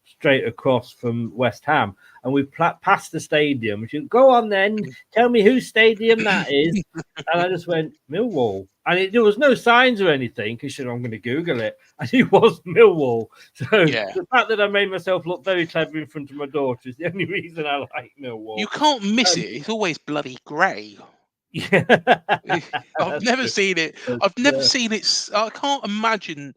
straight across from West Ham, and we passed the stadium. She said, "Go on then, tell me whose stadium that is." And I just went, "Millwall." And there was no signs or anything, because I'm going to Google it. And it was Millwall. So the fact that I made myself look very clever in front of my daughter is the only reason I like Millwall. You can't miss it. It's always bloody grey. Yeah. I've never seen it. I've never seen it. I can't imagine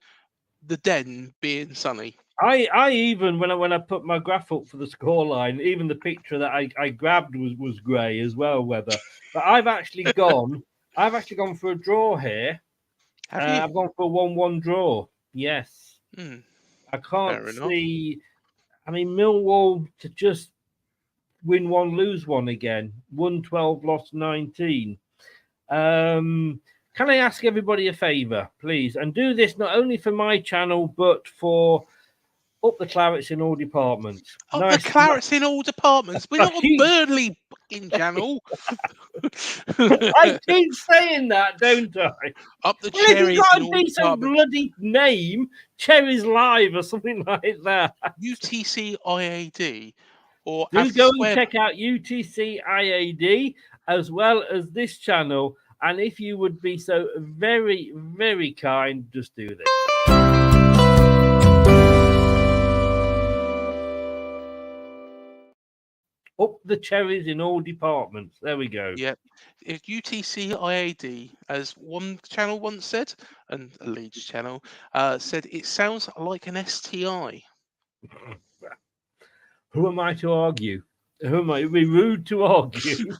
the Den being sunny. I even when I put my graph up for the scoreline, even the picture that I grabbed was grey as well, weather. But I've actually gone for a draw here. I've gone for a 1-1 draw. Yes. I can't see. I mean, Millwall to just win one, lose one again. Won 12, lost 19. Can I ask everybody a favour, please? And do this not only for my channel, but for Up the Clarets in all departments. Up the clarets in all departments. We're not a Burnley fucking channel. I keep saying that, don't I? Up the Well, if cherries you've got in a all decent departments. bloody name, Cherries Live or something like that. UTC IAD or Do as go and square. check out UTC IAD as well as this channel. And if you would be so very, very kind, just do this. Up the cherries in all departments. There we go. Yep. If UTC IAD, as one channel once said, and a Leeds channel, said it sounds like an STI. Who am I to argue? Who am I? It'd be rude to argue.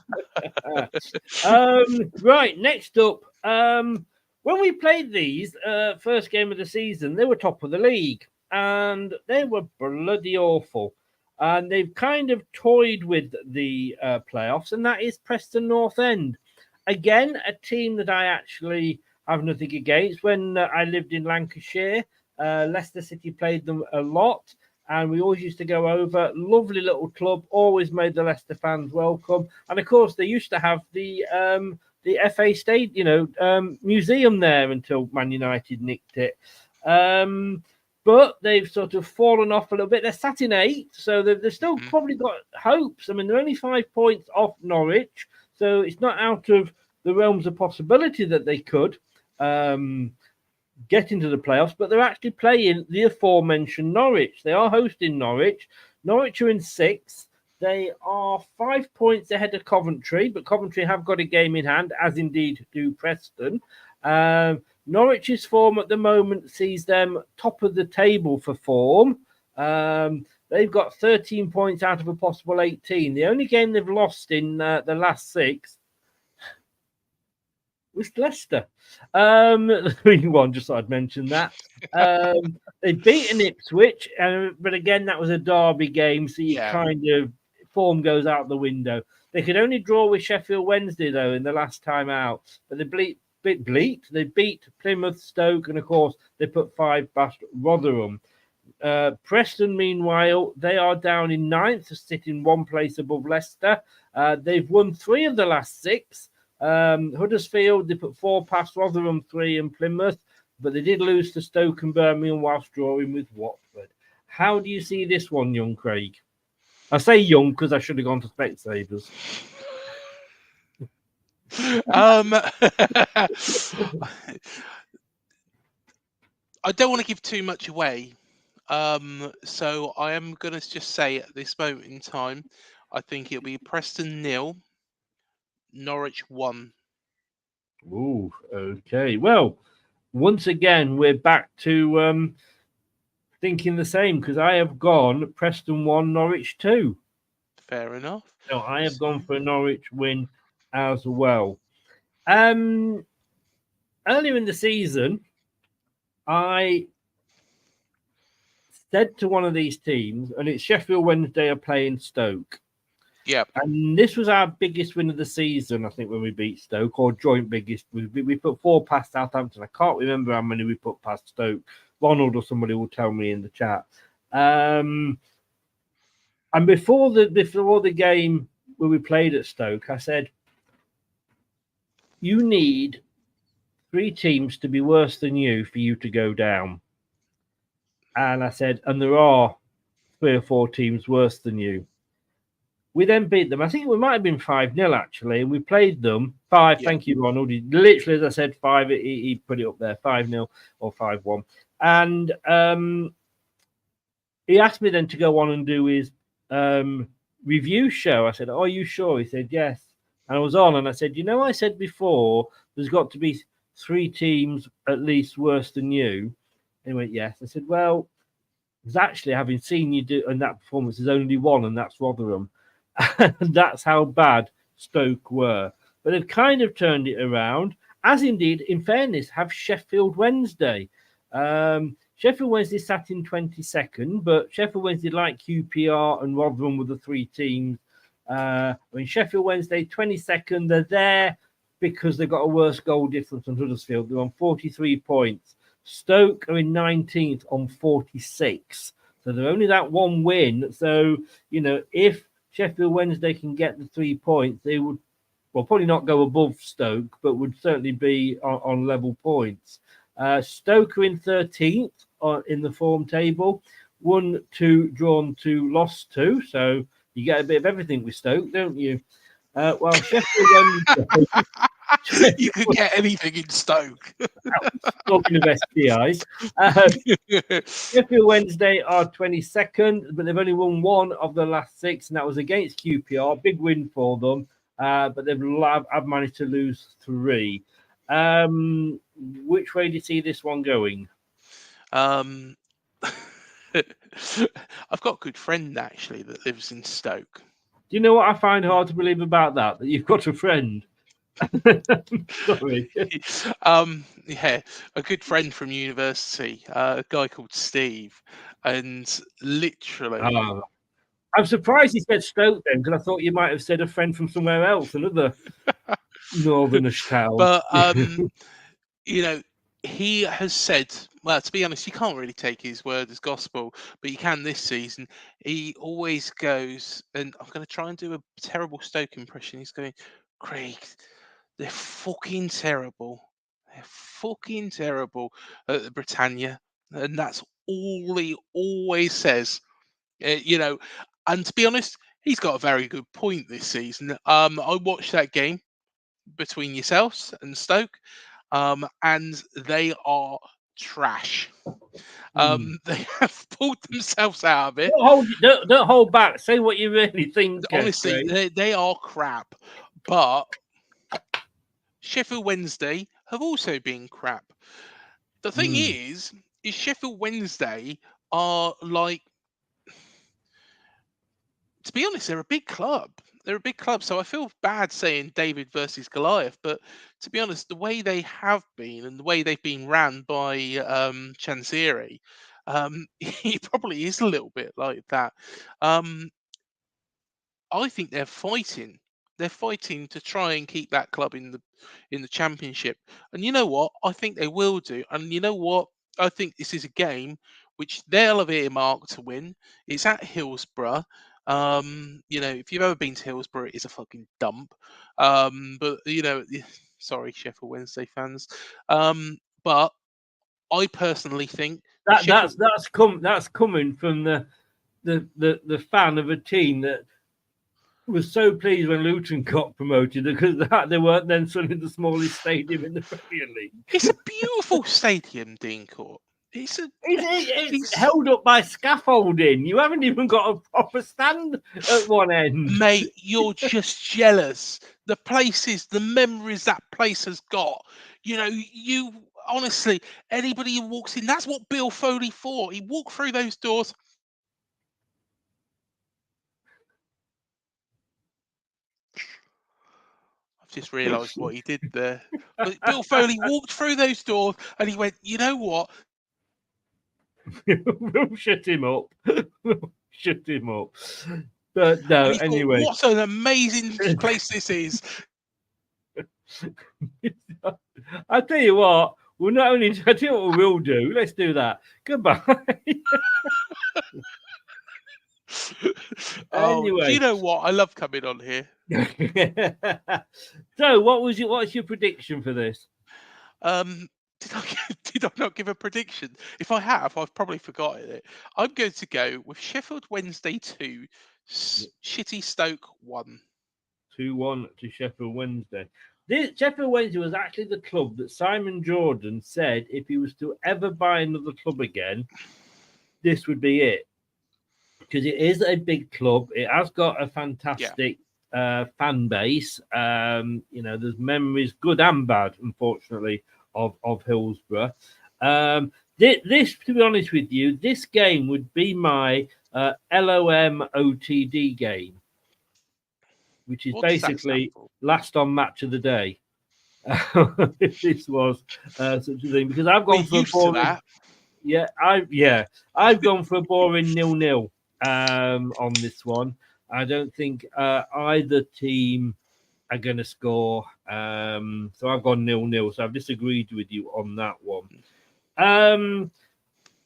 Right, next up. When we played these first game of the season, they were top of the league and they were bloody awful. And they've kind of toyed with the playoffs, and that is Preston North End. Again, a team that I actually have nothing against. When I lived in Lancashire, Leicester City played them a lot, and we always used to go over. Lovely little club, always made the Leicester fans welcome. And of course, they used to have the FA State, museum there until Man United nicked it. But they've sort of fallen off a little bit. They're sat in 8th, so they've still probably got hopes. I mean, they're only 5 points off Norwich, so it's not out of the realms of possibility that they could get into the playoffs, but they're actually playing the aforementioned Norwich. They are hosting Norwich. Norwich are in 6th. They are 5 points ahead of Coventry, but Coventry have got a game in hand, as indeed do Preston. Norwich's form at the moment sees them top of the table for form. They've got 13 points out of a possible 18. The only game they've lost in the last 6 was Leicester. One, just thought I'd mention that. They've beaten Ipswich, but again, that was a derby game, so you kind of form goes out the window. They could only draw with Sheffield Wednesday, though, in the last time out, but they beat Plymouth, Stoke, and of course they put 5 past Rotherham. Preston, meanwhile, they are down in 9th, sitting 1 place above Leicester. They've won 3 of the last 6. Huddersfield, they put 4 past Rotherham, 3 and Plymouth, but they did lose to Stoke and Birmingham whilst drawing with Watford. How do you see this one, young Craig? I say young because I should have gone to Specsavers. I don't want to give too much away, so I am going to just say at this moment in time, I think it'll be Preston 0, Norwich 1. Ooh, okay. Well, once again, we're back to thinking the same because I have gone Preston 1, Norwich 2. Fair enough. So I have gone for a Norwich win as well. Earlier in the season, I said to one of these teams, and it's Sheffield Wednesday are playing Stoke. Yeah. And this was our biggest win of the season, I think, when we beat Stoke, or joint biggest. We put 4 past Southampton. I can't remember how many we put past Stoke. Ronald or somebody will tell me in the chat. And before the game where we played at Stoke, I said, you need 3 teams to be worse than you for you to go down. And I said, and there are 3 or 4 teams worse than you. We then beat them. I think we might have been 5-0, actually. And we played them 5. Yeah. Thank you, Ronald. He, literally, as I said, 5. He put it up there, 5-0 or 5-1. And he asked me then to go on and do his review show. I said, are you sure? He said, yes. And I was on, and I said, I said before, there's got to be 3 teams at least worse than you. And he went, yes. I said, well, there's actually, having seen you do in that performance, there's only 1, and that's Rotherham. And that's how bad Stoke were. But they've kind of turned it around, as indeed, in fairness, have Sheffield Wednesday. Sheffield Wednesday sat in 22nd, but Sheffield Wednesday, like QPR and Rotherham, were the three teams. Sheffield Wednesday 22nd, they're there because they've got a worse goal difference than Huddersfield. They're on 43 points. Stoke are in 19th on 46. So they're only that one win. So, if Sheffield Wednesday can get the 3 points, they would, probably not go above Stoke, but would certainly be on level points. Stoke are in 13th in the form table. 1, 2, drawn 2, lost 2. So you get a bit of everything with Stoke, don't you? Sheffield Wednesday... You could get anything in Stoke. Talking of STIs. Sheffield Wednesday are 22nd, but they've only won 1 of the last 6, and that was against QPR. Big win for them, but they've managed to lose 3. Which way do you see this one going? I've got a good friend actually that lives in Stoke. Do you know what I find hard to believe about that you've got a friend? Sorry. Yeah, a good friend from university, a guy called Steve, and literally. I'm surprised he said Stoke then, because I thought you might have said a friend from somewhere else, another northernerish town. But he has said, well, to be honest, you can't really take his word as gospel, but you can this season. He always goes, and I'm going to try and do a terrible Stoke impression. He's going, Craig, they're fucking terrible. They're fucking terrible at the Britannia. And that's all he always says. And to be honest, he's got a very good point this season. I watched that game between yourselves and Stoke, and they are trash. They have pulled themselves out of it. Don't hold back. Say what you really think. Honestly, they are crap. But Sheffield Wednesday have also been crap. The thing is Sheffield Wednesday are like, to be honest, they're a big club. They're a big club, so I feel bad saying David versus Goliath. But to be honest, the way they have been and the way they've been ran by Chansiri, he probably is a little bit like that. I think they're fighting. They're fighting to try and keep that club in the championship. And you know what? I think they will do. And you know what? I think this is a game which they'll have earmarked to win. It's at Hillsborough. If you've ever been to Hillsborough, it's a fucking dump. But sorry, Sheffield Wednesday fans. But I personally think that's coming from the fan of a team that was so pleased when Luton got promoted because they weren't then suddenly the smallest stadium in the Premier League. It's a beautiful stadium, Dean Court. It's held up by scaffolding. You haven't even got a proper stand at one end. Mate, you're just jealous. The memories that place has got. You honestly, anybody who walks in, that's what Bill Foley thought. He walked through those doors. I've just realised what he did there. But Bill Foley walked through those doors and he went, you know what? We'll shut him up. Shut him up. But no, anyway. What an amazing place this is. I tell you what, we'll not only I tell you what we'll do. Let's do that. Goodbye. Anyway, do you know what? I love coming on here. So, what's your prediction for this? Did I not give a prediction? If I have, I've probably forgotten it. I'm going to go with Sheffield Wednesday 2, Shitty Stoke 1. 2-1 to Sheffield Wednesday. Sheffield Wednesday was actually the club that Simon Jordan said if he was to ever buy another club again, this would be it. Because it is a big club. It has got a fantastic fan base. There's memories, good and bad, unfortunately, of Hillsborough. This, to be honest with you, this game would be my LOM-OTD game, which is basically last on match of the day. If this was such a thing, because I've gone for used to that. I've gone for a boring 0-0 on this one. I don't think either team are going to score. So I've gone 0-0. So I've disagreed with you on that one. I'm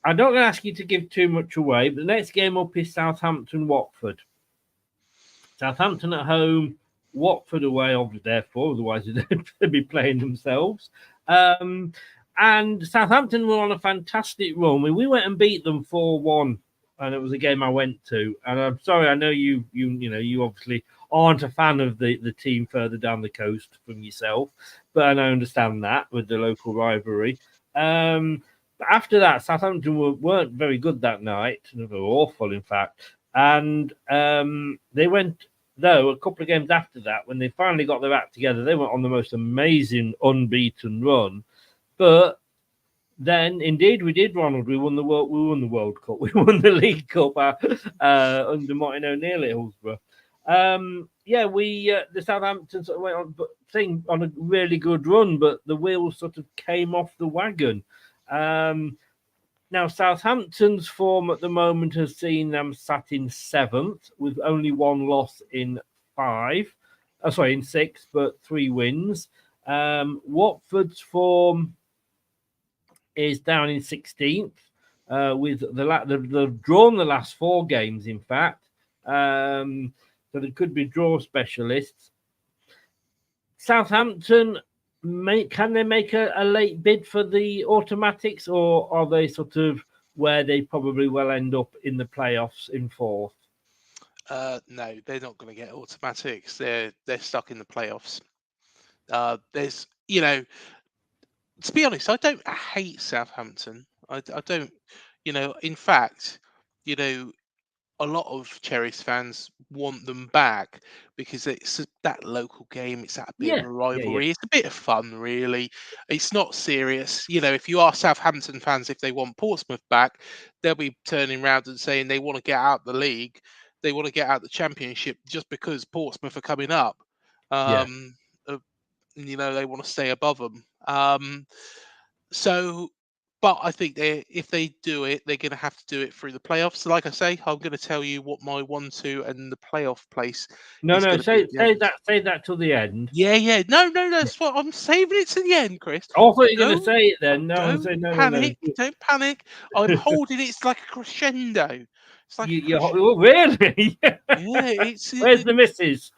not going to ask you to give too much away, but the next game up is Southampton-Watford. Southampton at home, Watford away, obviously, therefore, otherwise they'd be playing themselves. And Southampton were on a fantastic run. We went and beat them 4-1, and it was a game I went to. And I'm sorry, I know you obviously aren't a fan of the team further down the coast from yourself, but I understand that with the local rivalry. After that, Southampton weren't very good that night. They were awful, in fact. And they went, though, a couple of games after that, when they finally got their act together, they went on the most amazing unbeaten run. But then, indeed, we did, Ronald. We won the World Cup. We won the League Cup under Martin O'Neill at Hillsborough. The Southampton sort of went on a really good run, but the wheels sort of came off the wagon. Now, Southampton's form at the moment has seen them sat in 7th with only one loss in 6, but 3 wins. Watford's form is down in 16th with they've drawn the last 4 games, in fact. So they could be draw specialists. Southampton, can they make a late bid for the automatics, or are they sort of where they probably will end up in the playoffs in 4th? No, they're not going to get automatics. They're stuck in the playoffs. There's, to be honest, I don't hate Southampton. I don't, in fact, a lot of Cherries fans want them back because it's that local game. It's that bit of a rivalry. Yeah. It's a bit of fun, really. It's not serious. If you ask Southampton fans if they want Portsmouth back, they'll be turning around and saying they want to get out the league. They want to get out the Championship just because Portsmouth are coming up. They want to stay above them. But I think if they do it, they're going to have to do it through the playoffs. So like I say, I'm going to tell you what my 1-2 and the playoff place. Say that till the end. Yeah. No. That's what I'm saving it to the end, Chris. I thought you were going to say it then. Don't panic. Don't panic. I'm holding it. It's like a crescendo. It's like really? Yeah. Where's the missus?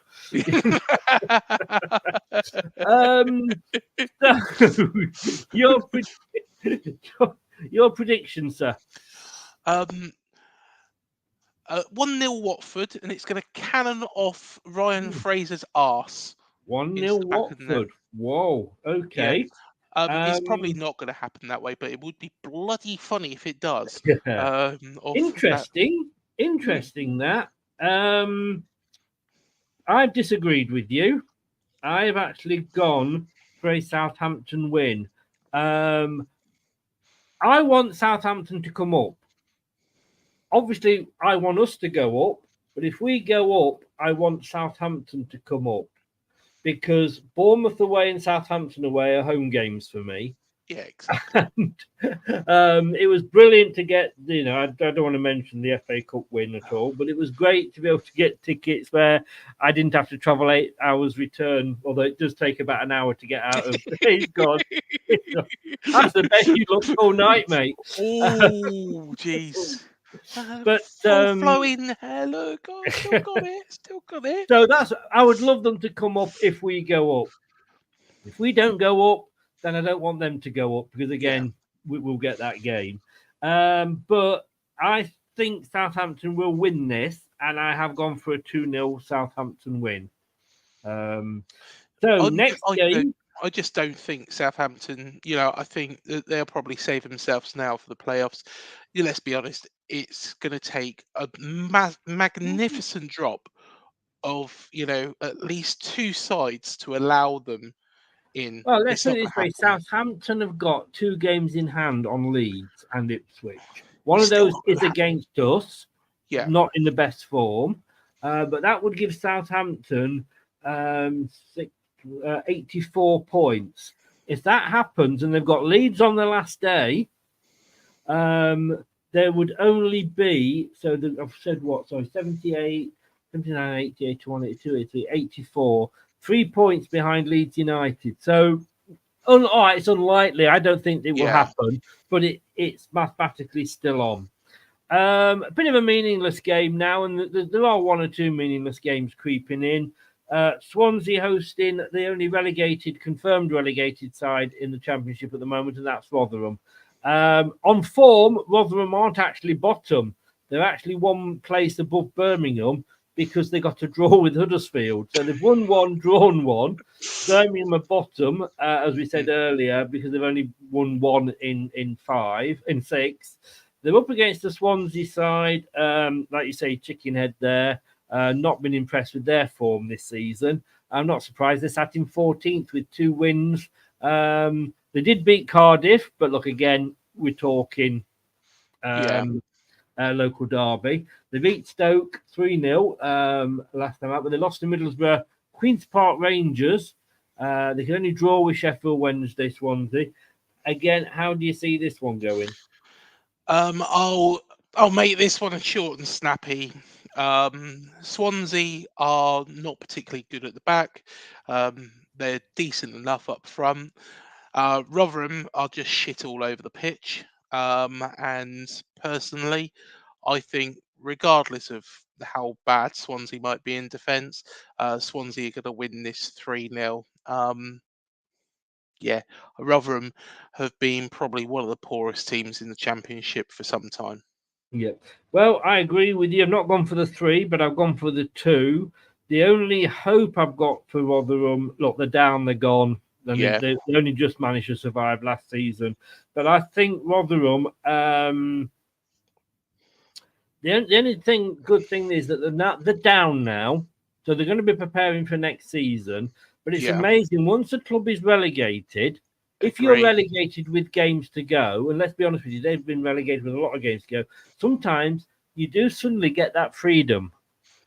Your prediction, sir. 1-0 Watford, and it's going to cannon off Ryan Fraser's arse. 1-0 Watford. Whoa. Okay. Yeah. It's probably not going to happen that way, but it would be bloody funny if it does. Interesting that. I've disagreed with you. I've actually gone for a Southampton win. I want Southampton to come up. Obviously, I want us to go up, but if we go up, I want Southampton to come up because Bournemouth away and Southampton away are home games for me. Yeah, exactly. And, it was brilliant to get, I don't want to mention the FA Cup win at all, but it was great to be able to get tickets where I didn't have to travel 8 hours return, although it does take about an hour to get out of He's gone. That's the best you look all night, mate. Oh, jeez. But flowing hair, look, still got it. So I would love them to come up if we go up. If we don't go up, then I don't want them to go up because, again, we'll get that game. But I think Southampton will win this, and I have gone for a 2-0 Southampton win. Next game... I just don't think Southampton, I think that they'll probably save themselves now for the playoffs. Let's be honest, it's going to take a magnificent drop of, at least 2 sides to allow them in. Well, let's put it this way. Southampton have got 2 games in hand on Leeds and Ipswich. One of those is against us, not in the best form. But that would give Southampton 84 points. If that happens and they've got Leeds on the last day, there would only be, I've said what? Sorry, 78, 79, 80, 81, 82, 83, 84, 3 points behind Leeds United. So, all right, it's unlikely. I don't think it will happen, but it's mathematically still on. A bit of a meaningless game now, and there are one or two meaningless games creeping in. Swansea hosting the only confirmed relegated side in the Championship at the moment, and that's Rotherham. On form, Rotherham aren't actually bottom. They're actually one place above Birmingham because they got a draw with Huddersfield. So they've won one, drawn one. Birmingham are bottom, as we said earlier, because they've only won one in 6. They're up against the Swansea side, like you say, chicken head there. Not been impressed with their form this season. I'm not surprised. They're sat in 14th with 2 wins. They did beat Cardiff, but look, again, we're talking local derby. They beat Stoke 3-0 last time out, but they lost to Middlesbrough Queen's Park Rangers. They can only draw with Sheffield Wednesday, Swansea. Again, how do you see this one going? I'll make this one short and snappy. Swansea are not particularly good at the back. They're decent enough up front. Rotherham are just shit all over the pitch. And personally, I think regardless of how bad Swansea might be in defence, Swansea are going to win this 3-0. Rotherham have been probably one of the poorest teams in the Championship for some time. Yeah. Well, I agree with you. I've not gone for the 3, but I've gone for the 2. The only hope I've got for Rotherham, look, they're down, they're gone. They only just managed to survive last season. But I think Rotherham, the only good thing is that they're down now. So they're going to be preparing for next season. But it's amazing. Once the club is relegated, if you're relegated with games to go, and let's be honest with you, they've been relegated with a lot of games to go, sometimes you do suddenly get that freedom.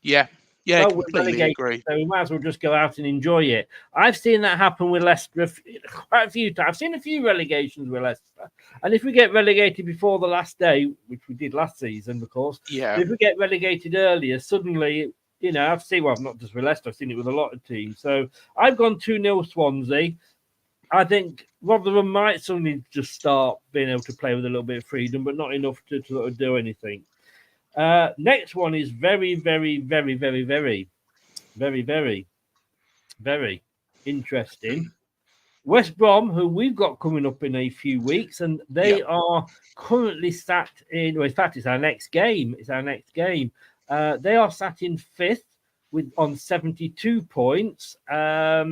Yeah, completely agree. So we might as well just go out and enjoy it. I've seen that happen with Leicester quite a few times. I've seen a few relegations with Leicester. And if we get relegated before the last day, which we did last season, of course, if we get relegated earlier, suddenly, I've not just with Leicester, I've seen it with a lot of teams. So I've gone 2-0 Swansea. I think Rotherham might suddenly just start being able to play with a little bit of freedom, but not enough to sort of do anything. Next one is very, very, very, very, very, very, very, very interesting. West Brom, who we've got coming up in a few weeks, and they are currently sat in. Well, in fact, it's our next game. They are sat in 5th on 72 points. They're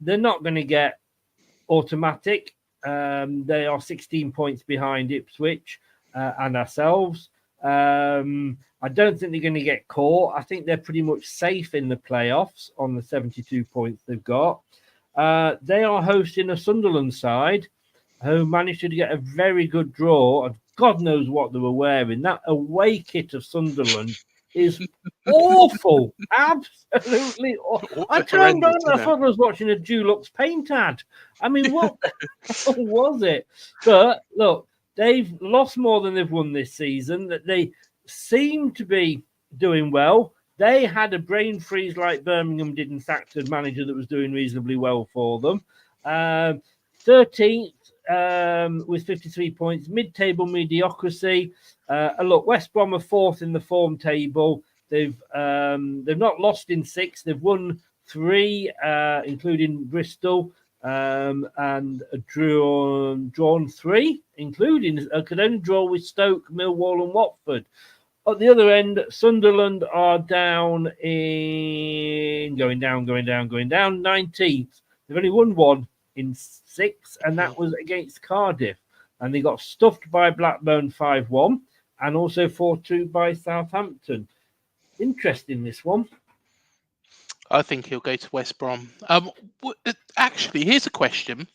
not going to get automatic. They are 16 points behind Ipswich and ourselves. I don't think they're going to get caught. I think they're pretty much safe in the playoffs on the 72 points they've got. They are hosting a Sunderland side who managed to get a very good draw. And God knows what they were wearing. That away kit of Sunderland is awful. Absolutely awful. I turned on, I thought I was watching a Dulux paint ad. I mean, what the hell was it? But look, they've lost more than they've won this season. That they seem to be doing well. They had a brain freeze like Birmingham did and sacked a manager that was doing reasonably well for them. 13th with 53 points, mid-table mediocrity. Look, West Brom are 4th in the form table. They've not lost in 6. They've won 3, including Bristol, and drawn 3, including could only draw with Stoke, Millwall, and Watford. At the other end, Sunderland are going down, 19th. They've only won 1 in 6, and that was against Cardiff. And they got stuffed by Blackburn 5-1, and also 4-2 by Southampton. Interesting, this one. I think he'll go to West Brom. Actually, here's a question.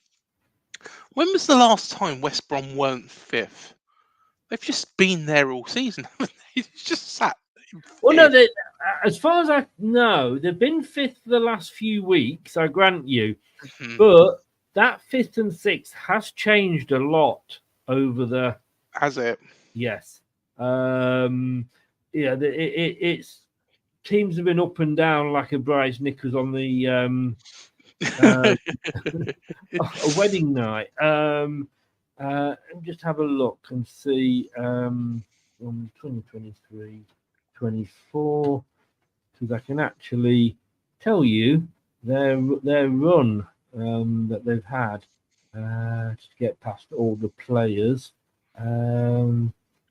When was the last time West Brom weren't 5th? They've just been there all season. It's just sat. Well, no, as far as I know, they've been 5th the last few weeks, I grant you. Mm-hmm. But that 5th and 6th has changed a lot over the Has it? Yes. It's teams have been up and down like a bride's knickers on the a wedding night. Just have a look and see from 2023, 24, because I can actually tell you their run that they've had to get past all the players.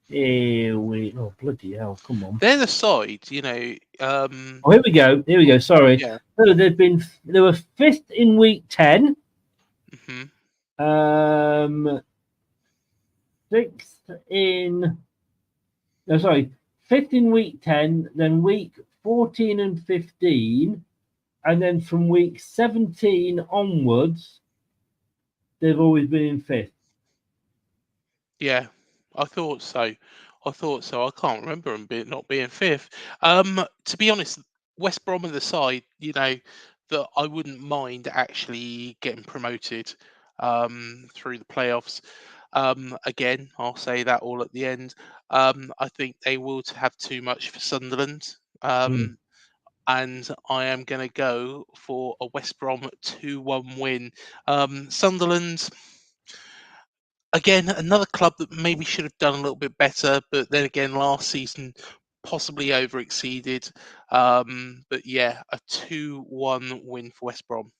Here we bloody hell, come on. They're the side, Here we go. Sorry. Yeah. So they were fifth in week 10. Mm-hmm. Fifth in week 10, then week 14 and 15, and then from week 17 onwards, they've always been in fifth. Yeah, I thought so. I can't remember them not being fifth. To be honest, West Brom are the side, that I wouldn't mind actually getting promoted through the playoffs. Again, I'll say that all at the end. I think they will have too much for Sunderland. And I am going to go for a West Brom 2-1 win. Sunderland, again, another club that maybe should have done a little bit better, but then again, last season possibly over-exceeded. But yeah, a 2-1 win for West Brom.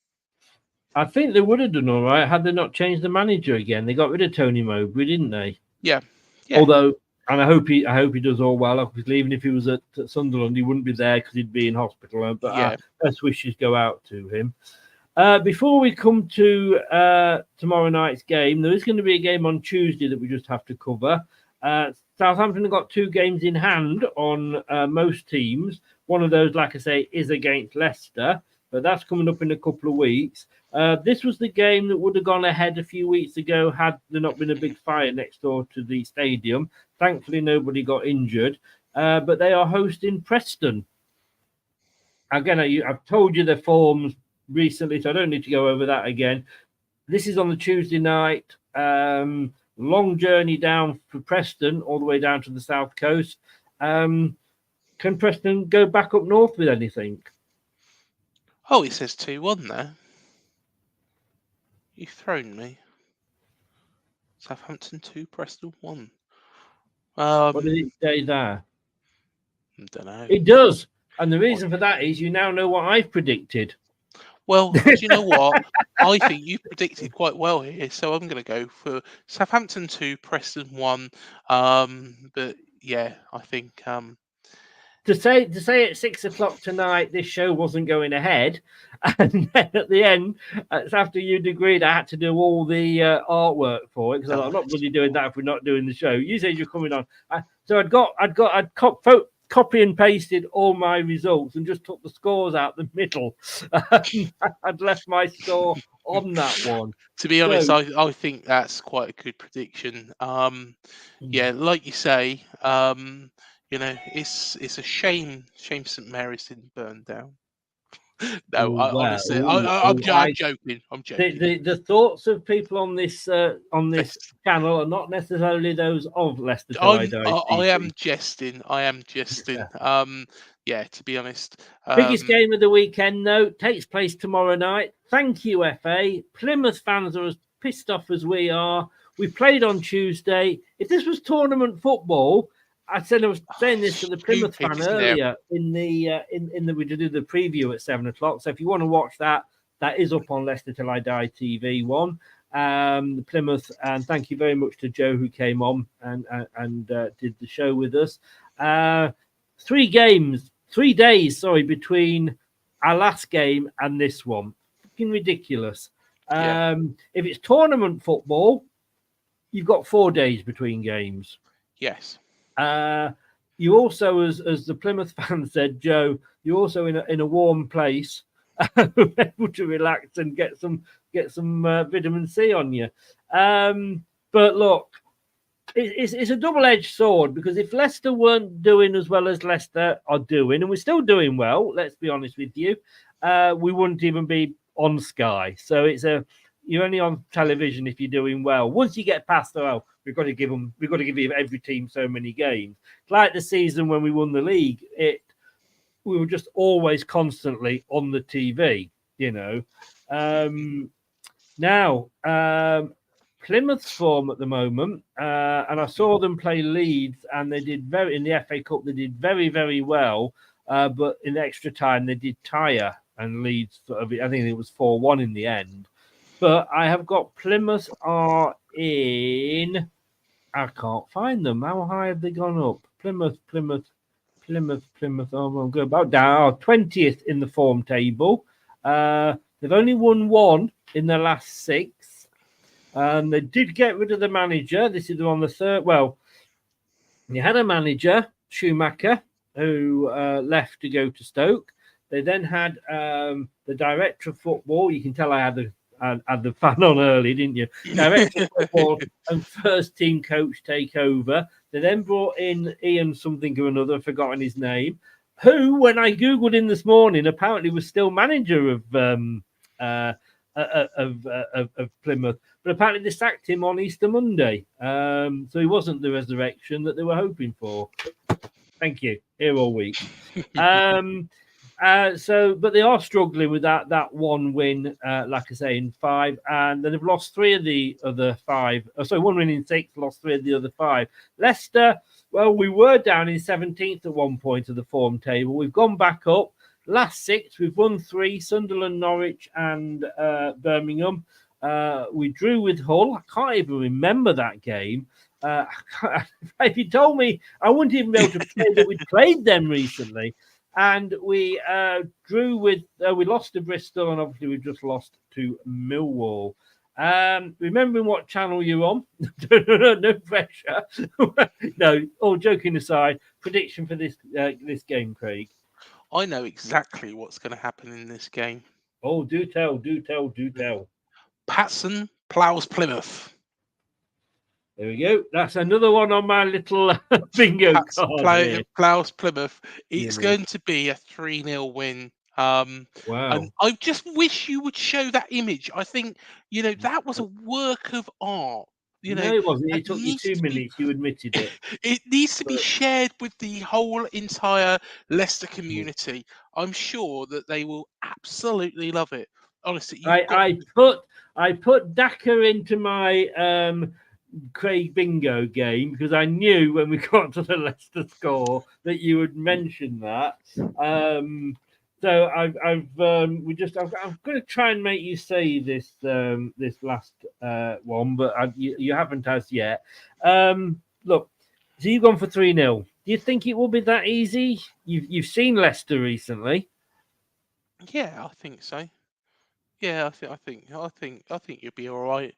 I think they would have done all right had they not changed the manager again. They got rid of Tony Mowbray, didn't they? Yeah. Although, and I hope he does all well. Obviously, even if he was at Sunderland, he wouldn't be there because he'd be in hospital. But Yeah. best wishes go out to him. Before we come to tomorrow night's game, there is going to be a game on Tuesday that we just have to cover. Southampton have got 2 games in hand on most teams. One of those, like I say, is against Leicester, but that's coming up in a couple of weeks. This was the game that would have gone ahead a few weeks ago had there not been a big fire next door to the stadium. Thankfully, nobody got injured, but they are hosting Preston. Again, I've told you their forms recently, so I don't need to go over that again. This is on the Tuesday night. Long journey down for Preston, all the way down to the south coast. Can Preston go back up north with anything? Oh, it says 2-1 there. You've thrown me. Southampton 2, Preston 1. What did it say there? I don't know. It does. And the reason for that is you now know what I've predicted. Well, do you know what? I think you predicted quite well here, so I'm going to go for Southampton 2, Preston 1. But yeah, I think To say at 6 o'clock tonight this show wasn't going ahead, and then at the end, it's after you'd agreed I had to do all the artwork for it because I'm not really doing that if we're not doing the show. You said you're coming on, so I'd copy and pasted all my results and just took the scores out the middle. I'd left my score on that one. To be honest, I think that's quite a good prediction. Yeah, like you say, it's a shame St Mary's didn't burn down. No, honestly, I'm joking. I'm joking. The thoughts of people on this channel are not necessarily those of Leicester. I am jesting. Yeah, to be honest. Biggest game of the weekend, though, takes place tomorrow night. Thank you, FA. Plymouth fans are as pissed off as we are. We played on Tuesday. If this was tournament football, I was saying this to the Plymouth fan earlier in the we did the preview at 7 o'clock. So if you want to watch that is up on LTiDtv 1. The Plymouth, and thank you very much to Joe who came on and did the show with us. 3 days, between our last game and this one. Fucking ridiculous. Yeah. If it's tournament football, you've got 4 days between games. Yes. You also, as the Plymouth fan said, Joe, you're also in a warm place, able to relax and get some vitamin C on you. But look, it's a double-edged sword because if Leicester weren't doing as well as Leicester are doing, and we're still doing well, let's be honest with you, we wouldn't even be on Sky. So you're only on television if you're doing well. Once you get past, we've got to give every team so many games. Like the season when we won the league, we were just always constantly on the TV, you know. Now, Plymouth's form at the moment, and I saw them play Leeds, and they did in the FA Cup. They did very, very well, but in extra time they did tire, and Leeds I think it was 4-1 in the end. But I have got Plymouth are in. I can't find them. How high have they gone up? Plymouth. Oh, I'll go about down 20th in the form table. They've only won 1 in their last 6. And they did get rid of the manager. This is on the third. Well, they had a manager, Schumacher, who left to go to Stoke. They then had the director of football. You can tell I had the fan on early, didn't you? Director of football and first team coach take over. They then brought in Ian something or another, I've forgotten his name, who, when I Googled him this morning, apparently was still manager of Plymouth. But apparently they sacked him on Easter Monday. So he wasn't the resurrection that they were hoping for. Thank you. Here all week. But they are struggling with that one win, like I say, in 5, and then they've lost 3 of the other 5. So 1 win in 6, lost 3 of the other 5. Leicester, well, we were down in 17th at one point of the form table. We've gone back up. Last 6, we've won 3: Sunderland, Norwich, and Birmingham. We drew with Hull. I can't even remember that game. If you told me, I wouldn't even be able to say that we'd played them recently. And we drew with, we lost to Bristol, and obviously we just lost to Millwall. Remembering what channel you're on, no pressure. No, all joking aside, prediction for this game, Craig. I know exactly what's going to happen in this game. Oh, do tell. Patson ploughs Plymouth. There we go. That's another one on my little bingo card. Ploughs Plymouth. It's going to be a 3-0 win. Wow. And I just wish you would show that image. I think, that was a work of art. No, it wasn't. It took you 2 minutes. You admitted it. It needs to be shared with the whole entire Leicester community. I'm sure that they will absolutely love it. Honestly, I put Daka into my Craig bingo game because I knew when we got to the Leicester score that you would mention that. So I'm going to try and make you say this last one, but you haven't as yet. Look, so you've gone for 3-0. Do you think it will be that easy? You've seen Leicester recently. Yeah, I think so. Yeah, I think you'll be all right.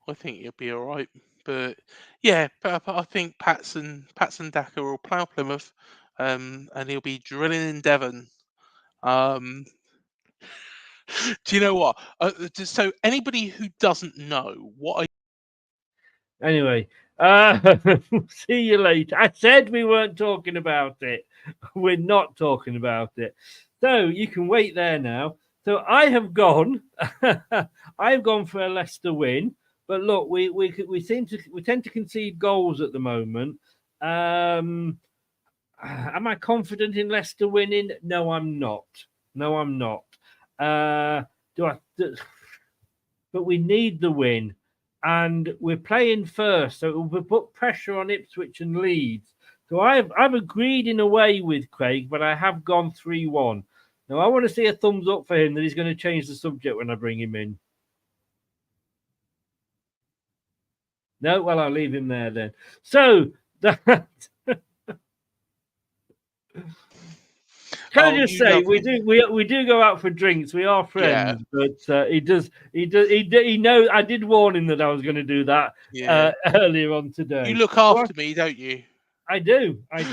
I think you'll be all right. But yeah, I think Patson Daka will plough Plymouth, and he'll be drilling in Devon. Do you know what? So anybody who doesn't know what Anyway, see you later. I said we weren't talking about it. We're not talking about it. So you can wait there now. So I have gone. I've gone for a Leicester win. But look, we tend to concede goals at the moment. Am I confident in Leicester winning? No, I'm not. But we need the win, and we're playing first, so it will put pressure on Ipswich and Leeds. So I've agreed in a way with Craig, but I have gone 3-1. Now I want to see a thumbs up for him that he's going to change the subject when I bring him in. No, well, I'll leave him there then. So that. Can I just say we do go out for drinks. We are friends, but he knows. I did warn him that I was going to do that earlier on today. You look after me, don't you? I do. I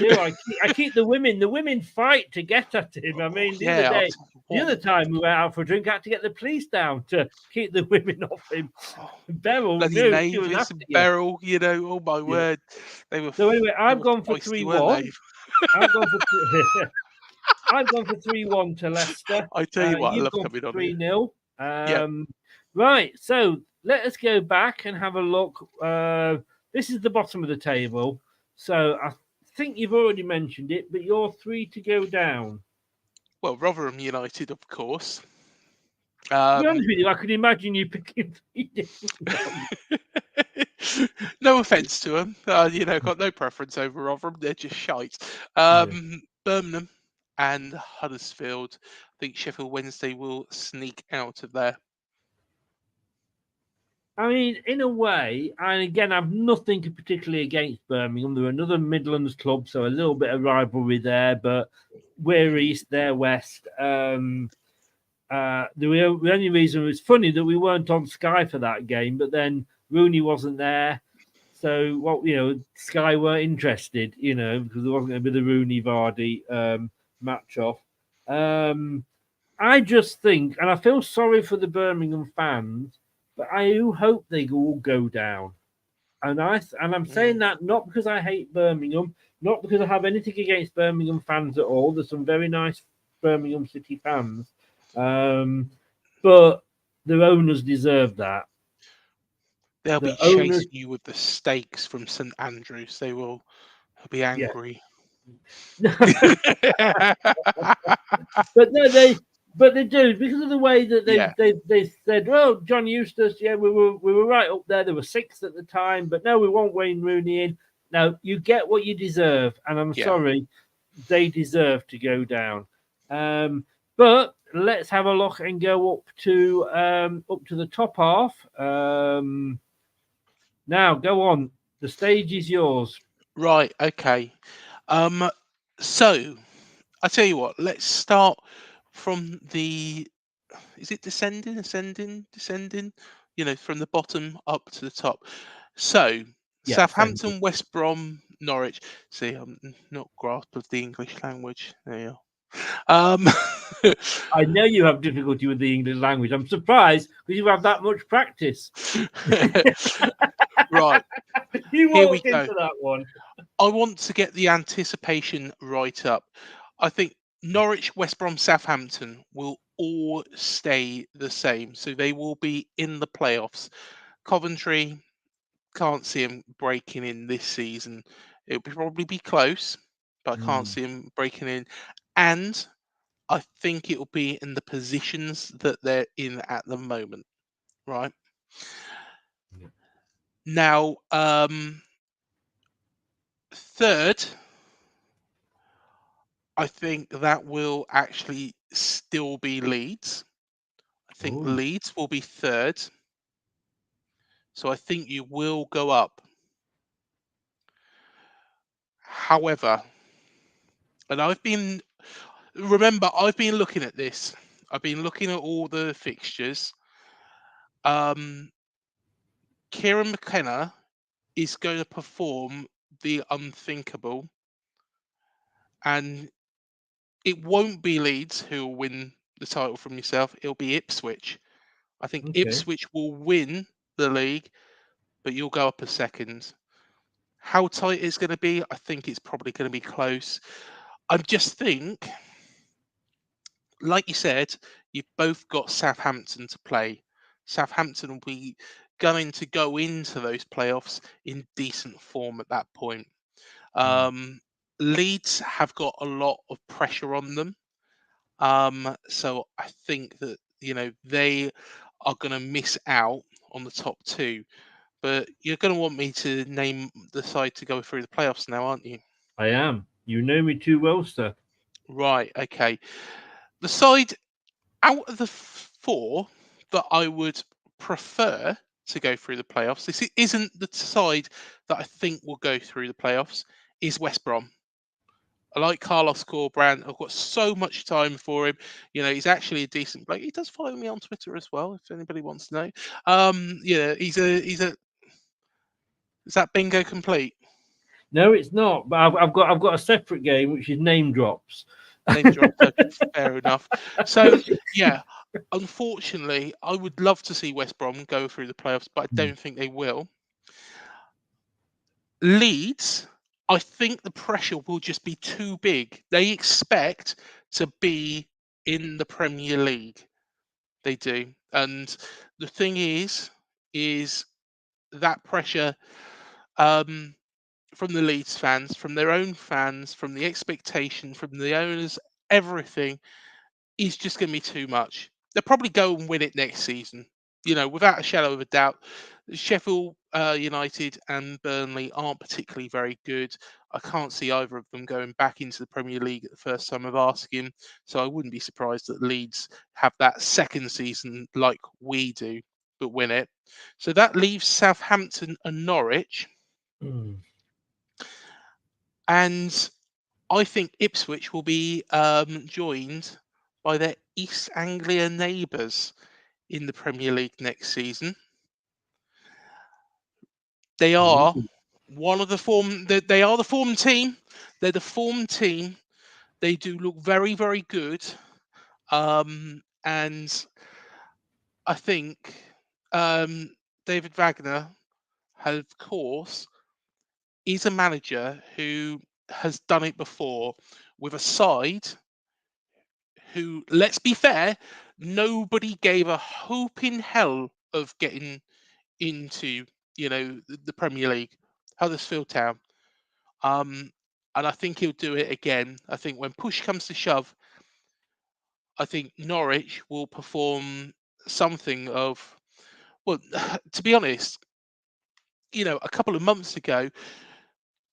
keep the women. The women fight to get at him. I mean, the other time we went out for a drink, I had to get the police down to keep the women off him. Beryl, Beryl, oh my word, they were. So anyway, I've gone for 3-1. I've gone for 3-1 to Leicester. I tell you what, I love coming on 3-0. Right, so let us go back and have a look. this is the bottom of the table. So I think you've already mentioned it, but you're 3 to go down. Well, Rotherham United, of course. To be honest with you, I could imagine you picking 3 different ones. No offence to them, got no preference over Rotherham. They're just shite. Birmingham and Huddersfield. I think Sheffield Wednesday will sneak out of there. I mean, in a way, and again, I've nothing particularly against Birmingham. They're another Midlands club, so a little bit of rivalry there, but we're east, they're west. The only reason it was funny that we weren't on Sky for that game, but then Rooney wasn't there. So, Sky weren't interested, because there wasn't going to be the Rooney-Vardy match off. I just think, and I feel sorry for the Birmingham fans, but I do hope they all go down. And I'm saying that not because I hate Birmingham, not because I have anything against Birmingham fans at all. There's some very nice Birmingham City fans, but their owners deserve that. They'll be chasing you with the stakes from St Andrews. They will be angry. Yeah. But they do, because of the way that they said, well, John Eustace, we were right up there. There were 6 at the time, but no, we won't Wayne Rooney in. Now you get what you deserve, and I'm sorry, they deserve to go down. But let's have a look and go up to the top half. Now go on. The stage is yours. Right. Okay. So I tell you what. Let's start from the. Is it descending? From the bottom up to the top. So Southampton, West Brom, Norwich. See, I'm not grasp of the English language. There you are. I know you have difficulty with the English language. I'm surprised because you have that much practice. Right. You walked into that one. I want to get the anticipation right up. I think Norwich, West Brom, Southampton will all stay the same. So they will be in the playoffs. Coventry, can't see them breaking in this season. It'll probably be close, but I can't see them breaking in. And I think it will be in the positions that they're in at the moment. Right. Yeah. Now, third, I think that will actually still be Leeds. I think Leeds will be third. So I think you will go up. However, and I've been looking at this. I've been looking at all the fixtures. Kieran McKenna is going to perform the unthinkable. And it won't be Leeds who will win the title from yourself. It'll be Ipswich. I think Ipswich will win the league, but you'll go up a second. How tight it's going to be, I think it's probably going to be close. I just think, like you said, you've both got Southampton to play. Southampton will be going to go into those playoffs in decent form at that point. Leeds have got a lot of pressure on them. So I think that, they are going to miss out on the top 2. But you're going to want me to name the side to go through the playoffs now, aren't you? I am. You know me too well, sir. Right. Okay. The side out of the 4 that I would prefer to go through the playoffs, this isn't the side that I think will go through the playoffs, is West Brom. I like Carlos Corbrand. I've got so much time for him. He's actually a decent bloke. He does follow me on Twitter as well, if anybody wants to know. He's a. Is that bingo complete? No, it's not. But I've got a separate game which is name drops. Name drops. Fair enough. So yeah, unfortunately, I would love to see West Brom go through the playoffs, but I don't think they will. Leeds, I think the pressure will just be too big. They expect to be in the Premier League. They do. And the thing is that pressure, from the Leeds fans, from their own fans, from the expectation, from the owners, everything is just going to be too much. They'll probably go and win it next season, without a shadow of a doubt. Sheffield United and Burnley aren't particularly very good. I can't see either of them going back into the Premier League at the first time of asking. So I wouldn't be surprised that Leeds have that second season like we do, but win it. So that leaves Southampton and Norwich. And I think Ipswich will be joined by their East Anglia neighbours in the Premier League next season. They are one of the form. They are the form team. They're the form team. They do look very, very good. And I think David Wagner, of course, is a manager who has done it before with a side who, let's be fair, nobody gave a hope in hell of getting into, the Premier League, Huddersfield Town. And I think he'll do it again. I think when push comes to shove, I think Norwich will perform something of, well, to be honest, a couple of months ago,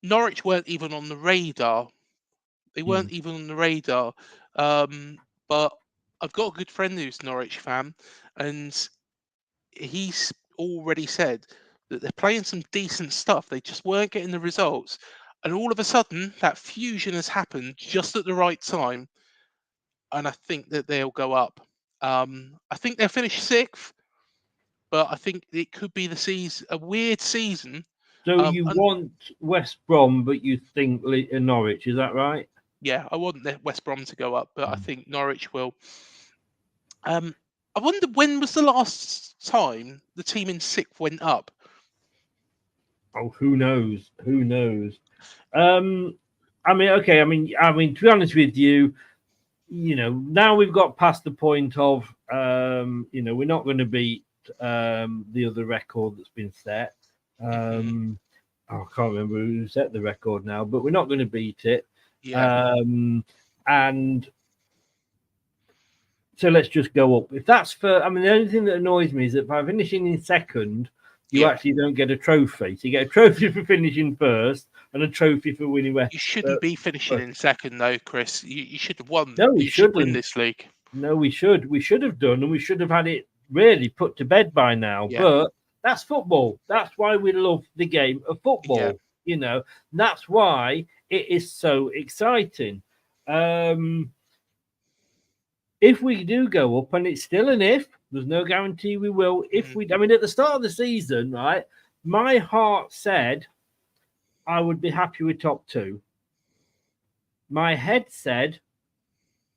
Norwich weren't even on the radar. They weren't even on the radar. But I've got a good friend who's a Norwich fan, and he's already said that they're playing some decent stuff. They just weren't getting the results. And all of a sudden, that fusion has happened just at the right time. And I think that they'll go up. I think they'll finish sixth, but I think it could be a weird season. So you want West Brom, but you think Norwich, is that right? Yeah, I want West Brom to go up, but I think Norwich will. I wonder when was the last time the team in sixth went up? Oh, who knows? Who knows? I mean, okay. I mean, to be honest with you, now we've got past the point of, we're not going to beat the other record that's been set. I can't remember who set the record now, but we're not going to beat it. Yeah. And so let's just go up. If that's the only thing that annoys me is that by finishing in second, you actually don't get a trophy. So you get a trophy for finishing first and a trophy for winning West. You shouldn't be finishing in second, though, Chris. You should have won. No, we shouldn't. Win this league. No, we should. We should have done, and we should have had it really put to bed by now. Yeah. But that's football. That's why we love the game of football. Yeah. That's why it is so exciting. If we do go up, and it's still an if, there's no guarantee we will. If we, at the start of the season, right, my heart said I would be happy with top two. My head said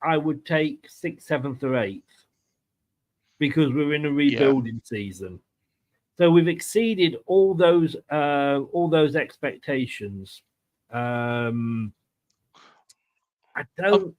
I would take 6th, 7th, or 8th because we're in a rebuilding season. So we've exceeded all those expectations. I don't.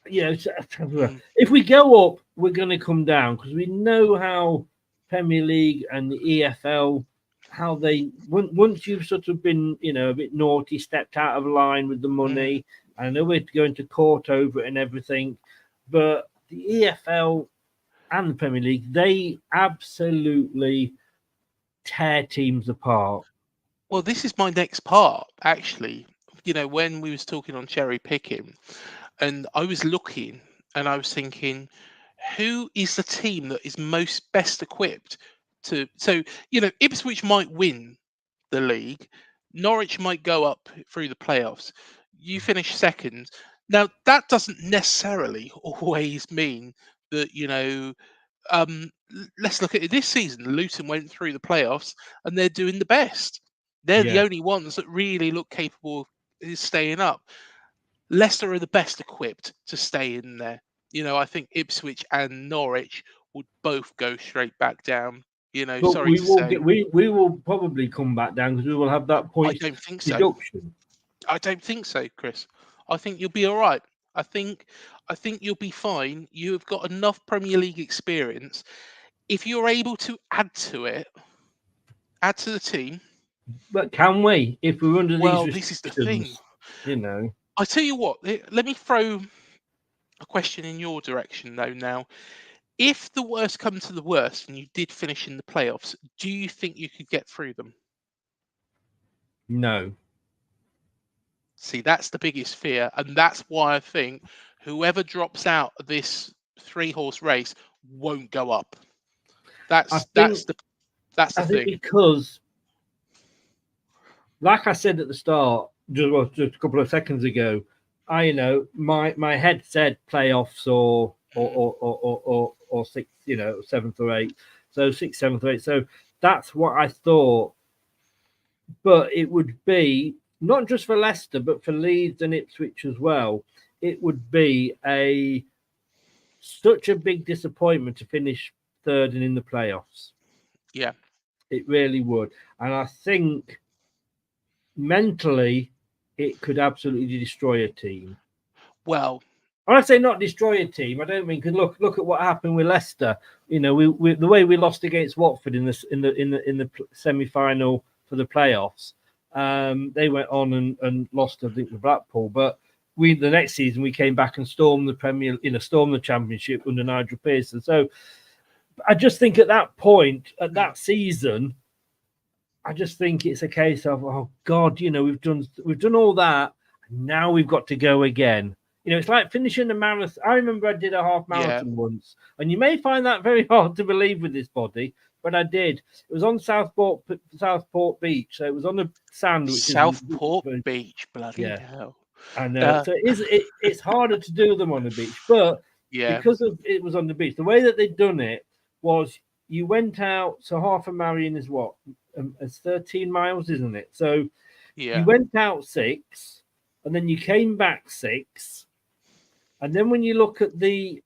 If we go up, we're going to come down because we know how Premier League and the EFL, how they once you've sort of been, a bit naughty, stepped out of line with the money. I know we're going to court over it and everything, but the EFL and the Premier League, they absolutely tear teams apart. Well, this is my next part, actually. When we was talking on cherry picking, and I was looking and I was thinking, who is the team that is most best equipped to? So, Ipswich might win the league. Norwich might go up through the playoffs. You finish second. Now, that doesn't necessarily always mean that, let's look at it this season. Luton went through the playoffs and they're doing the best. They're the only ones that really look capable of staying up. Leicester are the best equipped to stay in there. I think Ipswich and Norwich would both go straight back down. But sorry we to will say. we will probably come back down because we will have that point. I don't think deduction. so. I don't think so, Chris. I think you'll be all right. I think you'll be fine. You've got enough Premier League experience. If you're able to add to the team, But can we, if we're under Well, these this is the thing. restrictions, you know? I tell you what, let me throw a question in your direction though now. If the worst come to the worst and you did finish in the playoffs, do you think you could get through them? No. See, that's the biggest fear, and that's why I think whoever drops out of this 3-horse race won't go up. That's the I think thing. because, like I said at the start, just a couple of seconds ago, my head said playoffs or six, seventh or eighth. So 6th, 7th, or 8th. So that's what I thought. But it would be not just for Leicester, but for Leeds and Ipswich as well. It would be such a big disappointment to finish third and in the playoffs. Yeah, it really would. And I think mentally, it could absolutely destroy a team. well, When I say not destroy a team, I don't mean because look at what happened with Leicester. You know, we the way we lost against Watford in the semi-final for the playoffs. They went on and lost, I think, to Blackpool. But the next season we came back and stormed the Championship under Nigel Pearson. So I just think at that point, at that season, I just think it's a case of, oh God, we've done all that. Now we've got to go again. It's like finishing a marathon. I remember I did a half marathon once, and you may find that very hard to believe with this body, but I did. It was on Southport Beach, so it was on the sand. Southport Beach, bloody hell! I know. So it's harder to do them on the beach, but because of it was on the beach, the way that they'd done it was you went out. So half a marathon is what? It's 13 miles, isn't it? So you went out 6, and then you came back 6. And then when you look at you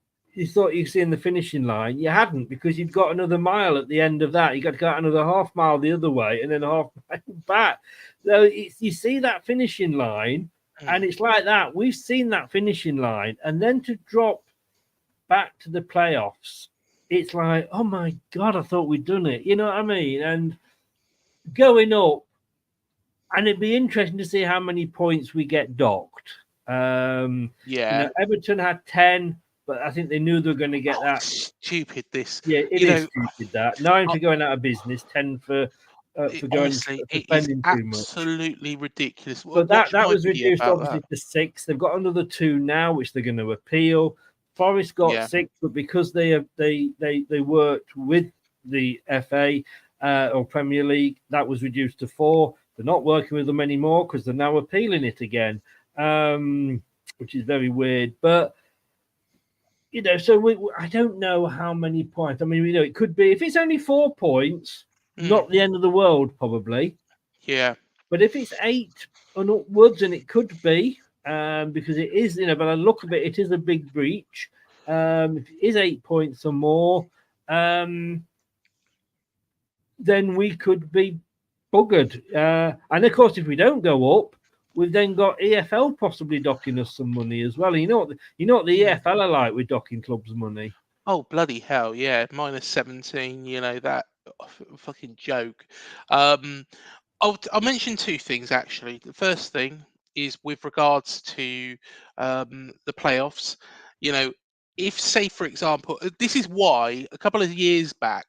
thought you'd seen the finishing line, you hadn't, because you'd got another mile at the end of that. You got to go another half mile the other way and then a half mile back. So you see that finishing line, and it's like that. We've seen that finishing line, and then to drop back to the playoffs, it's like, oh my God, I thought we'd done it. You know what I mean? And going up, and it'd be interesting to see how many points we get docked. Everton had 10, but I think they knew they were going to get that. Stupid this. Yeah, it is stupid that 9 for going out of business, 10 for going honestly, it is absolutely ridiculous. But that was reduced obviously to 6. They've got another 2 now, which they're going to appeal. Forest got 6, but because they worked with the FA or Premier League, that was reduced to 4. They're not working with them anymore because they're now appealing it again, which is very weird. But so I don't know how many points. I mean, it could be, if it's only 4 points, not the end of the world, probably. Yeah. But if it's 8 and upwards, and it could be, because it is, but I look at it is a big breach. If it is 8 points or more, then we could be buggered. And of course, if we don't go up, we've then got EFL possibly docking us some money as well. You know what the EFL are like with docking clubs money. Oh bloody hell, yeah, -17. That fucking joke. I'll mention 2 things actually. The first thing is with regards to the playoffs. If, say, for example, this is why a couple of years back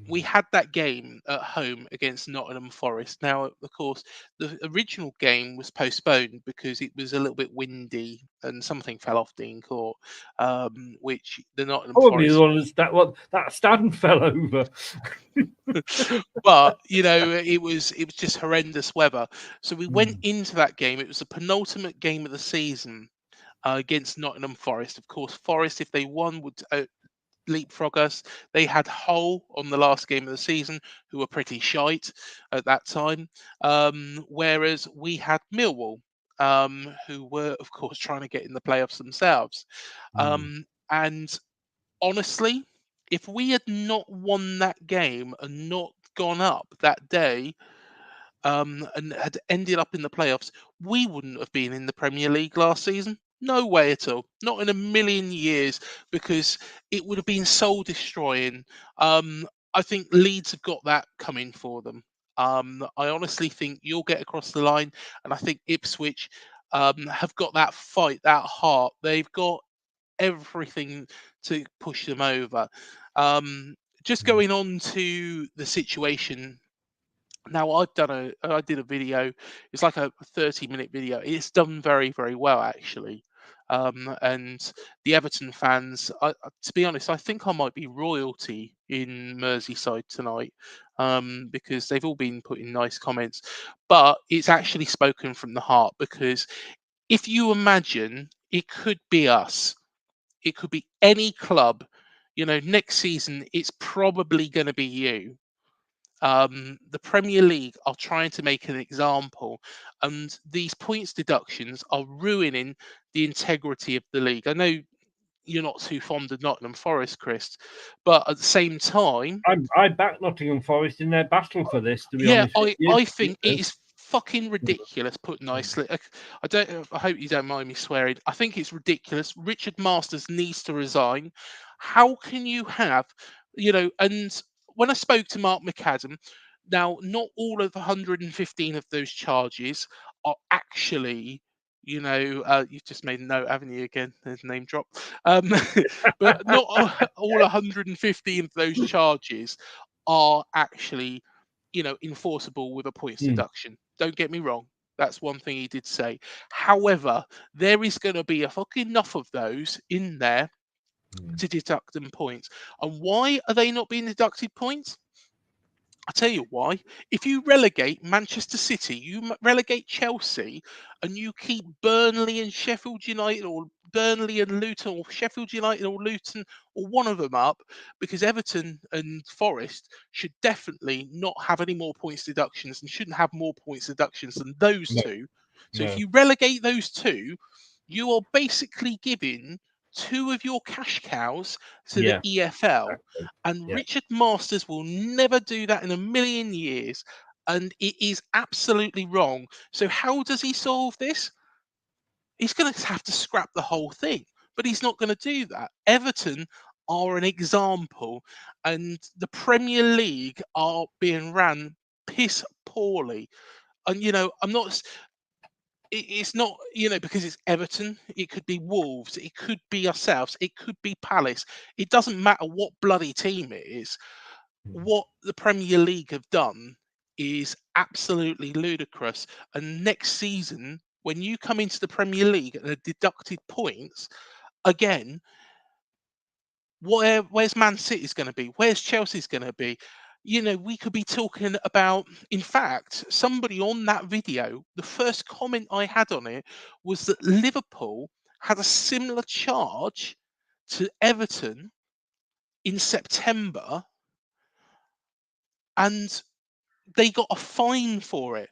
we had that game at home against Nottingham Forest. Now, of course, the original game was postponed because it was a little bit windy and something fell off Dean Court, which the Nottingham Forest... that stand fell over. But it was just horrendous weather. So we went into that game. It was the penultimate game of the season against Nottingham Forest. Of course, Forest, if they won, would leapfrog us. They had Hull on the last game of the season, who were pretty shite at that time, whereas we had Millwall, who were, of course, trying to get in the playoffs themselves. And honestly, if we had not won that game and not gone up that day, and had ended up in the playoffs, we wouldn't have been in the Premier League last season. No way at all. Not in a million years, because it would have been soul destroying. I think Leeds have got that coming for them. I honestly think you'll get across the line, and I think Ipswich have got that fight, that heart. They've got everything to push them over. Just going on to the situation. Now I did a video. It's like a 30-minute video. It's done very, very well actually. And the Everton fans, to be honest, I think I might be royalty in Merseyside tonight, because they've all been putting nice comments. But it's actually spoken from the heart, because if you imagine, it could be us, it could be any club. Next season it's probably going to be you. The Premier League are trying to make an example, and these points deductions are ruining the integrity of the league. I know you're not too fond of Nottingham Forest, Chris, but at the same time, I back Nottingham Forest in their battle for this. To be yeah, honest with you, I think it is fucking ridiculous. Put nicely, I don't. I hope you don't mind me swearing. I think it's ridiculous. Richard Masters needs to resign. How can you have, And when I spoke to Mark McAdam, now not all of the 115 of those charges are actually. You've just made a note, haven't you? Again, there's a name drop. But not all 115 of those charges are actually enforceable with a points deduction. Don't get me wrong. That's one thing he did say. However, there is going to be a fucking enough of those in there to deduct them points. And why are they not being deducted points? I'll tell you why. If you relegate Manchester City, you relegate Chelsea, and you keep Burnley and Sheffield United, or Burnley and Luton, or Sheffield United or Luton, or one of them up, because Everton and Forest should definitely not have any more points deductions and shouldn't have more points deductions than those two. So if you relegate those two, you are basically giving two of your cash cows to the EFL. And Richard Masters will never do that in a million years. And it is absolutely wrong. So how does he solve this? He's going to have to scrap the whole thing. But he's not going to do that. Everton are an example. And the Premier League are being ran piss poorly. And, I'm not... It's not, because it's Everton. It could be Wolves. It could be ourselves. It could be Palace. It doesn't matter what bloody team it is. What the Premier League have done is absolutely ludicrous. And next season, when you come into the Premier League and are deducted points, again, where's Man City's going to be? Where's Chelsea's going to be? We could be talking about, in fact, somebody on that video, the first comment I had on it was that Liverpool had a similar charge to Everton in September, and they got a fine for it.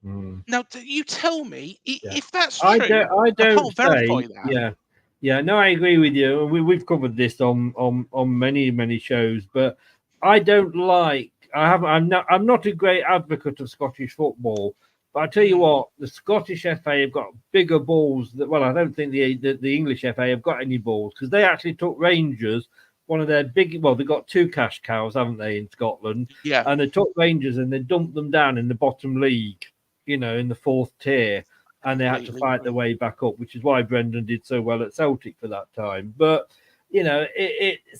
Now, you tell me if that's true. I don't can't verify say, that. Yeah, no, I agree with you. We've covered this on many shows, but I don't like. I'm not a great advocate of Scottish football, but I tell you what, the Scottish FA have got bigger balls. Well, I don't think the English FA have got any balls, because they actually took Rangers, one of their big. Well, they've got two cash cows, haven't they, in Scotland? Yeah. And they took Rangers and they dumped them down in the bottom league, in the fourth tier. And they had to fight their way back up, which is why Brendan did so well at Celtic for that time. But,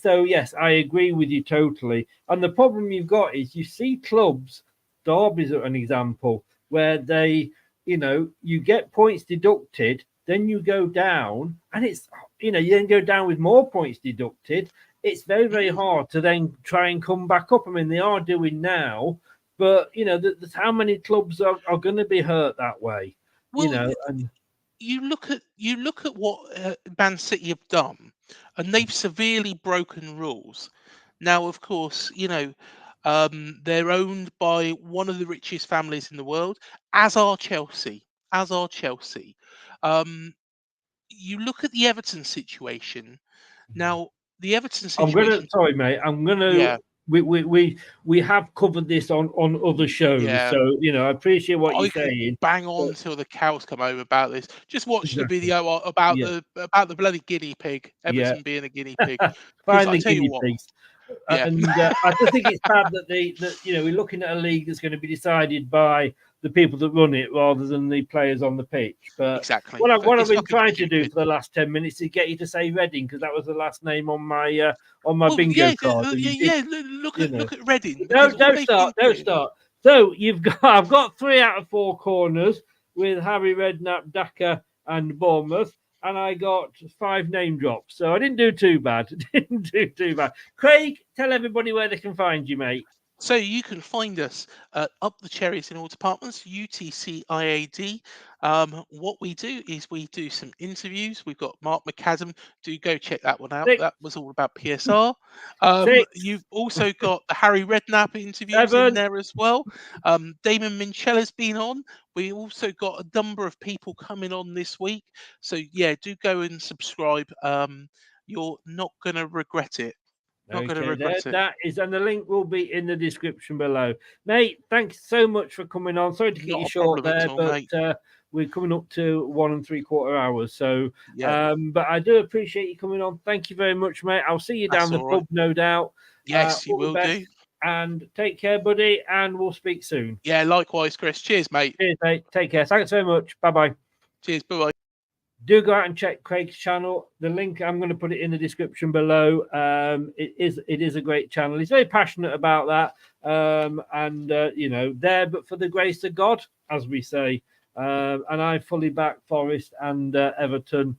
so yes, I agree with you totally. And the problem you've got is you see clubs, Derby's an example, where they, you get points deducted, then you go down, and it's, you then go down with more points deducted. It's very, very hard to then try and come back up. I mean, they are doing now, but, how many clubs are going to be hurt that way? Well, you look at what Man City have done, and they've severely broken rules. Now, of course, they're owned by one of the richest families in the world, as are Chelsea. You look at the Everton situation. Now, the Everton situation. Sorry, mate. Yeah. We have covered this on other shows, Yeah. so I appreciate what you're saying. Bang on till the cows come home about this. Just watch the video about the bloody guinea pig. Everton being a guinea pig. Because I tell you what, And I just think it's bad that we're looking at a league that's going to be decided by the people that run it rather than the players on the pitch. But exactly. What I've been trying to do for the last 10 minutes is get you to say Reading, because that was the last name on my bingo card. Look at Reading. Don't start. So I've got 3 out of 4 corners with Harry Redknapp, Daka, and Bournemouth, and I got 5 name drops. So I didn't do too bad. Craig, tell everybody where they can find you, mate. So you can find us Up the Cherries in all departments, UTCIAD. What we do is we do some interviews. We've got Mark McAdam. Do go check that one out. 6. That was all about PSR. 6. You've also got the Harry Redknapp interviews 7. in there as well. Damon Minchella's been on. We also got a number of people coming on this week. So yeah, do go and subscribe. You're not going to regret it. Not going to regret it. That is, and the link will be in the description below. Mate, thanks so much for coming on. Sorry to keep you short there, but we're coming up to 1 3/4 hours. So, but I do appreciate you coming on. Thank you very much, mate. I'll see you down the pub, no doubt. Yes, you will do. And take care, buddy, and we'll speak soon. Yeah, likewise, Chris. Cheers, mate. Cheers, mate. Take care. Thanks very much. Bye-bye. Cheers. Bye-bye. Do go out and check Craig's channel. The link, I'm going to put it in the description below. It is a great channel. He's very passionate about that. There, but for the grace of God, as we say. And I fully back Forest and Everton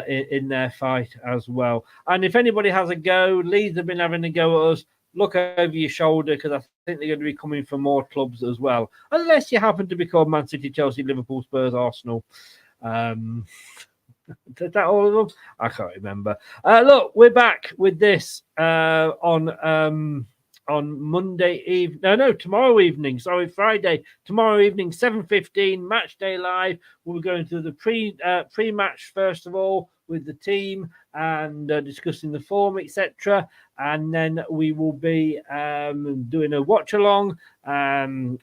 in their fight as well. And if anybody has a go, Leeds have been having a go at us. Look over your shoulder, because I think they're going to be coming for more clubs as well. Unless you happen to be called Man City, Chelsea, Liverpool, Spurs, Arsenal. Is that all of them? I can't remember. Look, we're back with this on Monday evening. No, tomorrow evening. Sorry, Friday. Tomorrow evening, 7:15, Match Day Live. We're going through the pre-match first of all with the team and discussing the form, etc. And then we will be doing a watch along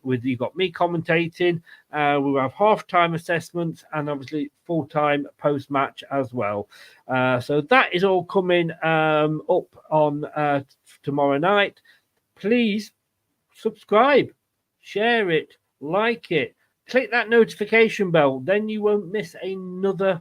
with you got me commentating. We'll have half-time assessments and obviously full-time post-match as well. So that is all coming up on tomorrow night. Please subscribe, share it, like it, click that notification bell. Then you won't miss another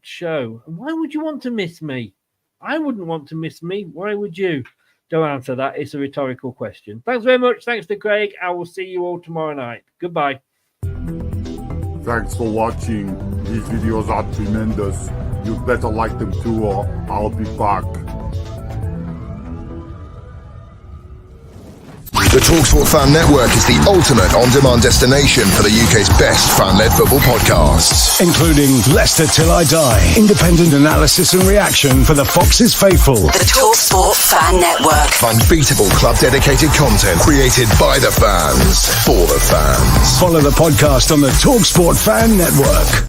show. And why would you want to miss me? I wouldn't want to miss me. Why would you? Don't answer that. It's a rhetorical question. Thanks very much. Thanks to Craig. I will see you all tomorrow night. Goodbye. Thanks for watching. These videos are tremendous. You better like them too, or I'll be back. The TalkSport Fan Network is the ultimate on-demand destination for the UK's best fan-led football podcasts, including Leicester Till I Die, independent analysis and reaction for the Foxes faithful. The TalkSport Fan Network. Unbeatable club-dedicated content created by the fans, for the fans. Follow the podcast on the TalkSport Fan Network.